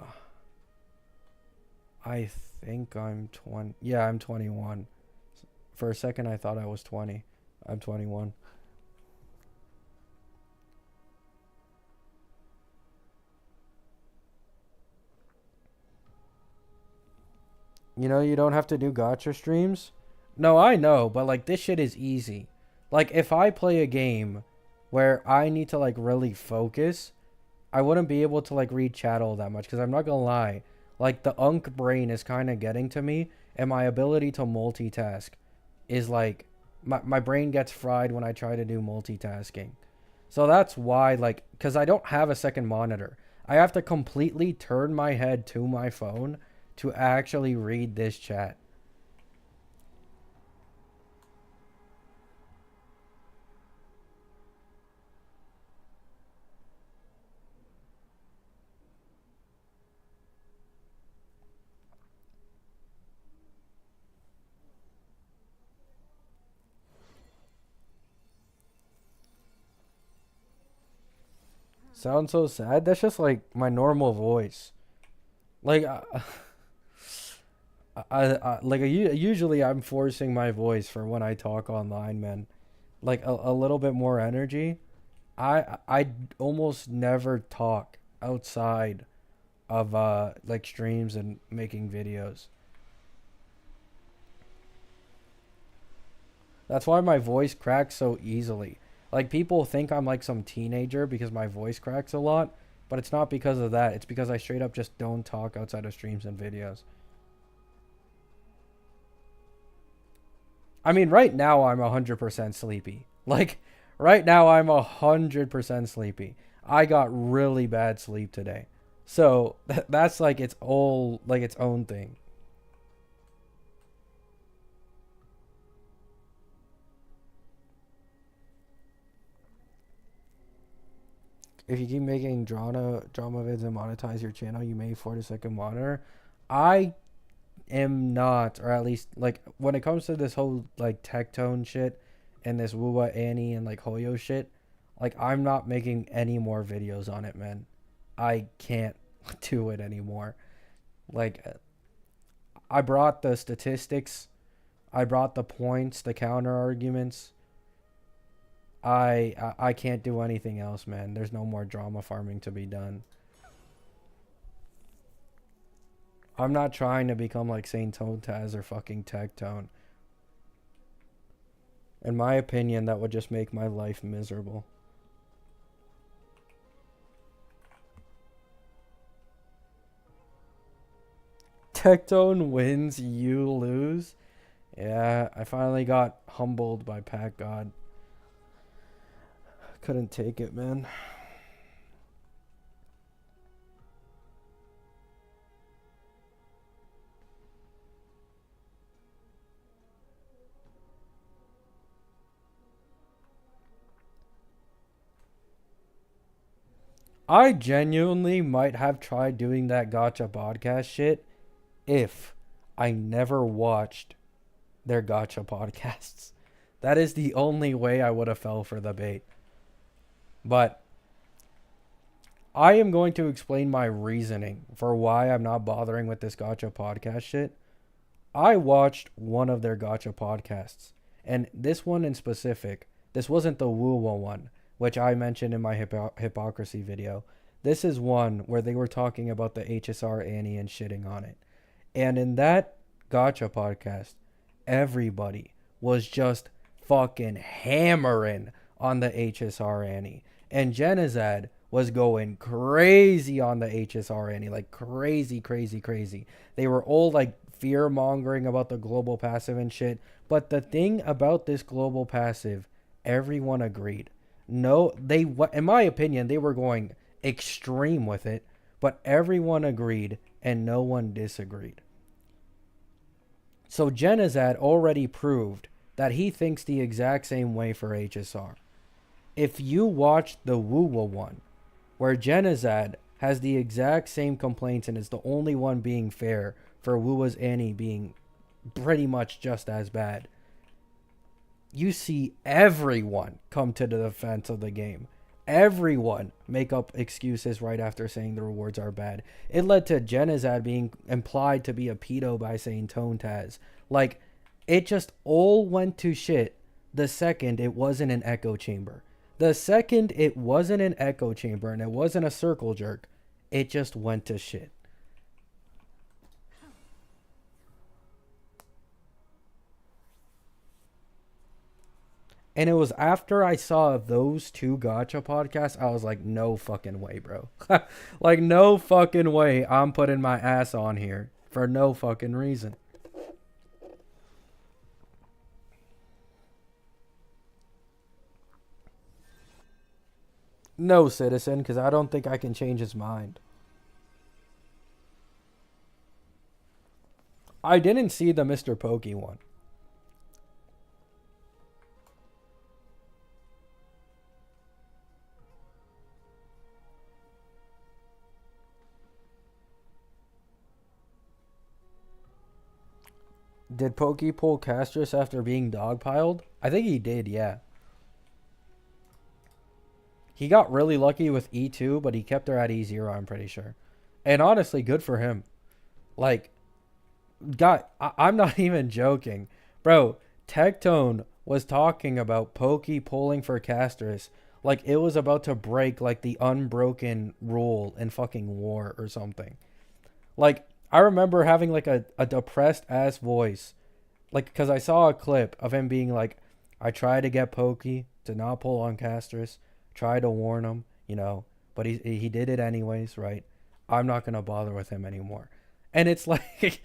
I think I'm 20. Yeah, I'm 21. For a second, I thought I was 20. I'm 21. You know, you don't have to do gotcha streams. No, I know, but like this shit is easy. Like if I play a game where I need to like really focus, I wouldn't be able to like read chat all that much because I'm not gonna lie. Like the unk brain is kind of getting to me, and my ability to multitask is like my brain gets fried when I try to do multitasking. So that's why, like, because I don't have a second monitor, I have to completely turn my head to my phone to actually read this chat. Sounds so sad. That's just like my normal voice. Like, usually I'm forcing my voice for when I talk online, man. Like a little bit more energy. I almost never talk outside of like streams and making videos. That's why my voice cracks so easily. Like people think I'm like some teenager because my voice cracks a lot, but it's not because of that. It's because I straight up just don't talk outside of streams and videos. I mean, right now I'm 100% sleepy. Like right now I'm 100% sleepy. I got really bad sleep today. So that's like its all like its own thing. If you keep making drama vids and monetize your channel, you may afford a second monitor. I am not, or at least like when it comes to this whole like tectone shit and this Wuwa Annie and like Hoyo shit, like I'm not making any more videos on it, man. I can't do it anymore. Like I brought the statistics, I brought the points, the counter arguments. I can't do anything else, man. There's no more drama farming to be done. I'm not trying to become like Saint Taz or fucking Tectone. In my opinion, that would just make my life miserable. Tectone wins, you lose. Yeah, I finally got humbled by Pack God. Couldn't take it, man. I genuinely might have tried doing that gotcha podcast shit if I never watched their gotcha podcasts. That is the only way I would have fell for the bait. But I am going to explain my reasoning for why I'm not bothering with this gotcha podcast shit. I watched one of their gotcha podcasts, and this one in specific, this wasn't the Wuwa one, which I mentioned in my hypocrisy video. This is one where they were talking about the HSR Annie and shitting on it. And in that gotcha podcast, everybody was just fucking hammering on the HSR Annie. And Genizad was going crazy on the HSR Annie, like crazy, crazy, crazy. They were all like fear mongering about the global passive and shit. But the thing about this global passive, everyone agreed. No, in my opinion, they were going extreme with it, but everyone agreed and no one disagreed. So Genizad already proved that he thinks the exact same way for HSR. If you watch the Wuwa one, where Genizad has the exact same complaints and is the only one being fair for Wuwa's Annie being pretty much just as bad, you see everyone come to the defense of the game. Everyone make up excuses right after saying the rewards are bad. It led to Genizad being implied to be a pedo by saying Tone Taz. Like, it just all went to shit the second it wasn't an echo chamber. The second it wasn't an echo chamber and it wasn't a circle jerk, it just went to shit. And it was after I saw those two gotcha podcasts, I was like, no fucking way, bro. Like, no fucking way I'm putting my ass on here for no fucking reason. No, citizen, because I don't think I can change his mind. I didn't see the Mr. Pokey one. Did Pokey pull Castris after being dogpiled? I think he did, yeah. He got really lucky with E2, but he kept her at E0, I'm pretty sure. And honestly, good for him. Like, God, I'm not even joking. Bro, Tectone was talking about Pokey pulling for Castris like it was about to break like the unbroken rule in fucking war or something. Like, I remember having like a depressed ass voice. Like, because I saw a clip of him being like, I tried to get Pokey to not pull on Castris, tried to warn him, but he did it anyways, right? I'm not going to bother with him anymore. And it's like,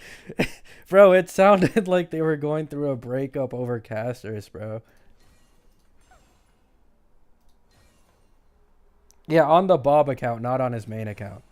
bro, it sounded like they were going through a breakup over Castris, bro. Yeah, on the Bob account, not on his main account.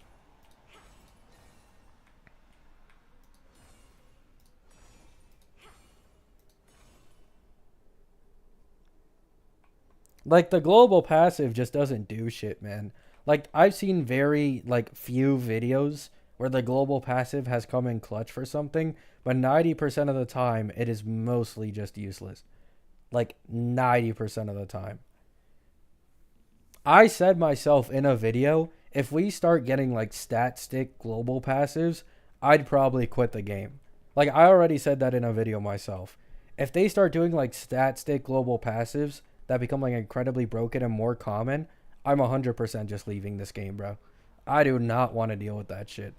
Like, the global passive just doesn't do shit, man. Like, I've seen very, like, few videos where the global passive has come in clutch for something, but 90% of the time, it is mostly just useless. Like, 90% of the time. I said myself in a video, if we start getting, like, stat stick global passives, I'd probably quit the game. Like, I already said that in a video myself. If they start doing, like, stat stick global passives that become, like, incredibly broken and more common, I'm 100% just leaving this game, bro. I do not want to deal with that shit.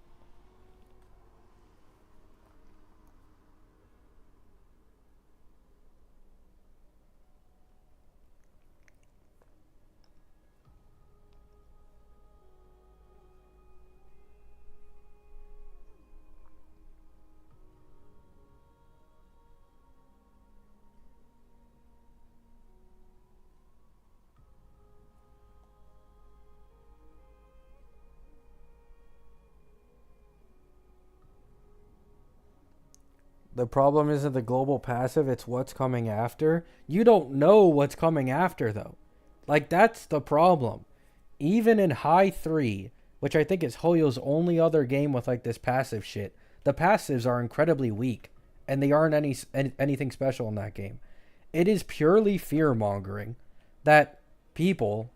The problem isn't the global passive, it's what's coming after. You don't know what's coming after, though. Like, that's the problem. even in High 3, which I think is Hoyo's only other game with like this passive shit, the passives are incredibly weak, and they aren't anything special in that game. It is purely fear mongering that people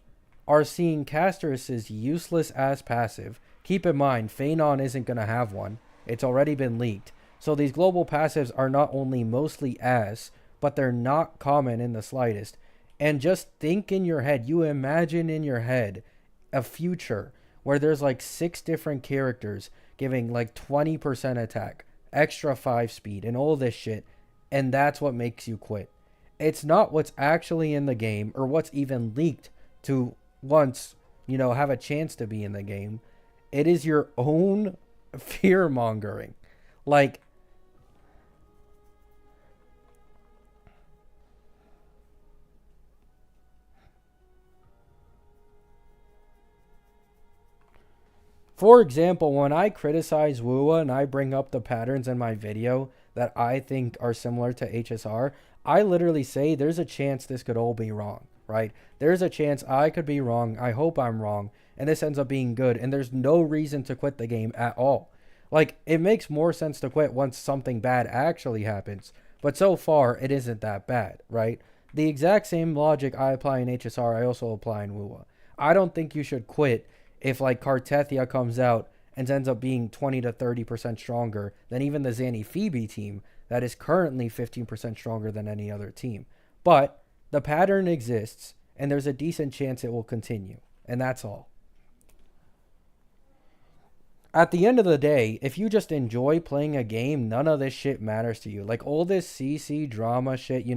are seeing Casterus's useless ass passive. Keep in mind, Phanon isn't going to have one. It's already been leaked. So these global passives are not only mostly ass, but they're not common in the slightest. And just think in your head, you imagine in your head a future where there's like 6 different characters giving like 20% attack, extra 5 speed, and all this shit. And that's what makes you quit. It's not what's actually in the game or what's even leaked to once, have a chance to be in the game. It is your own fear mongering. Like, for example, when I criticize Wuwa and I bring up the patterns in my video that I think are similar to HSR, I literally say there's a chance this could all be wrong, right? There's a chance I could be wrong. I hope I'm wrong. And this ends up being good. And there's no reason to quit the game at all. Like, it makes more sense to quit once something bad actually happens. But so far, it isn't that bad, right? The exact same logic I apply in HSR, I also apply in Wuwa. I don't think you should quit if, like, Cartethia comes out and ends up being 20 to 30% stronger than even the Zanny Phoebe team that is currently 15% stronger than any other team. But the pattern exists, and there's a decent chance it will continue. And that's all. At the end of the day, if you just enjoy playing a game, none of this shit matters to you. Like all this CC drama shit,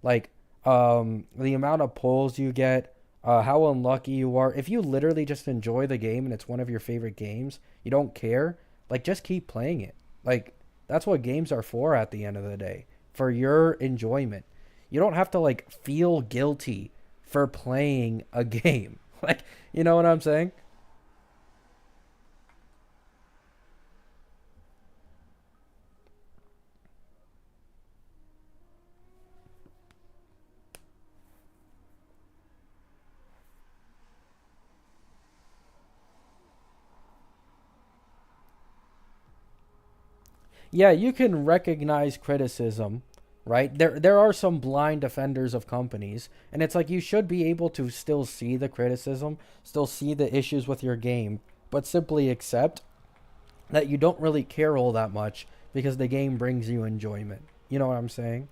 like the amount of pulls you get, how unlucky you are. If you literally just enjoy the game and it's one of your favorite games, you don't care, like just keep playing it. Like that's what games are for at the end of the day, for your enjoyment. You don't have to like feel guilty for playing a game. Like, you know what I'm saying? Yeah, you can recognize criticism, right? There are some blind defenders of companies, and it's like you should be able to still see the criticism, still see the issues with your game, but simply accept that you don't really care all that much because the game brings you enjoyment. You know what I'm saying?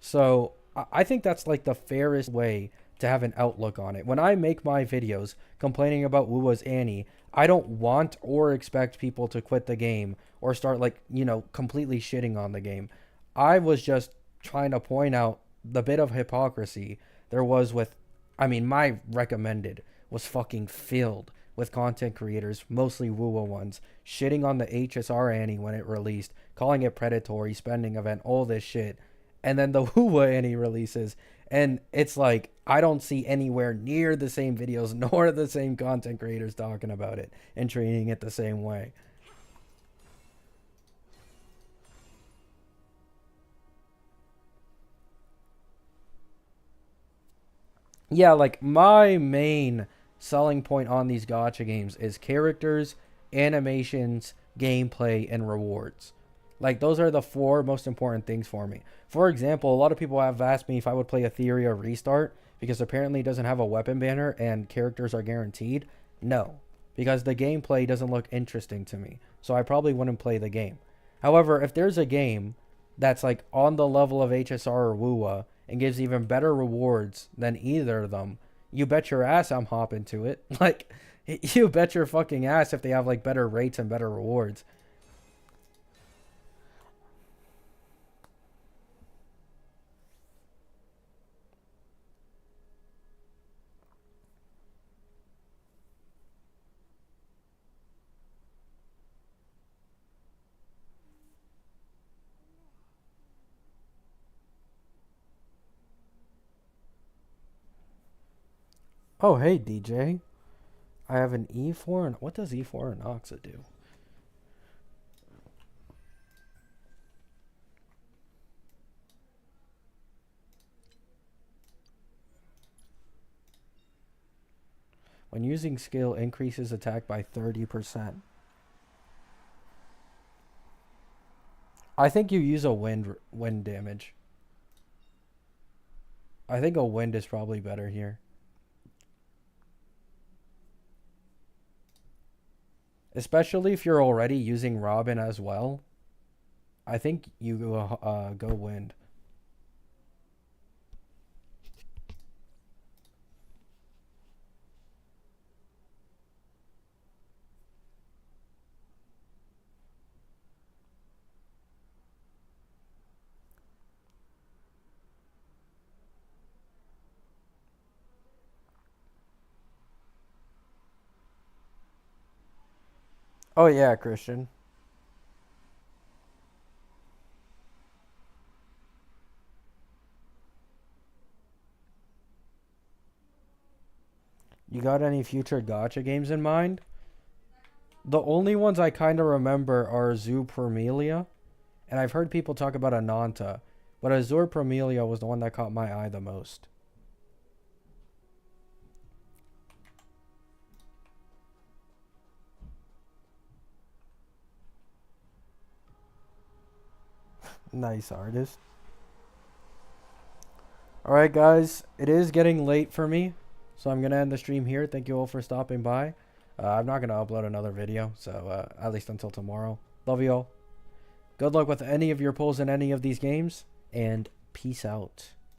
So I think that's like the fairest way to have an outlook on it. When I make my videos complaining about Wuwa's Annie, I don't want or expect people to quit the game or start like, completely shitting on the game. I was just trying to point out the bit of hypocrisy there was with, my recommended was fucking filled with content creators, mostly Wuwa ones, shitting on the HSR Annie when it released, calling it predatory, spending event, all this shit. And then the Wuwa Annie releases, and it's like I don't see anywhere near the same videos nor the same content creators talking about it and treating it the same way. Yeah, like my main selling point on these gacha games is characters, animations, gameplay, and rewards. Like those are the 4 most important things for me. For example, a lot of people have asked me if I would play Etheria Restart because apparently it doesn't have a weapon banner and characters are guaranteed. No, because the gameplay doesn't look interesting to me. So I probably wouldn't play the game. However, if there's a game that's like on the level of HSR or Wuwa and gives even better rewards than either of them, you bet your ass I'm hopping to it. Like, you bet your fucking ass if they have like better rates and better rewards. Oh, hey, DJ. I have an E4 and what does E4 and Oxa do? When using skill, increases attack by 30%. I think you use a wind damage. I think a wind is probably better here. Especially if you're already using Robin as well. I think you go wind. Oh yeah, Christian. You got any future gacha games in mind? The only ones I kind of remember are Zoo Promelia, and I've heard people talk about Ananta, but Azure Promelia was the one that caught my eye the most. Nice artist. Alright, guys, it is getting late for me, so I'm going to end the stream here. Thank you all for stopping by. I'm not going to upload another video, so at least until tomorrow. Love you all. Good luck with any of your pulls in any of these games, and peace out.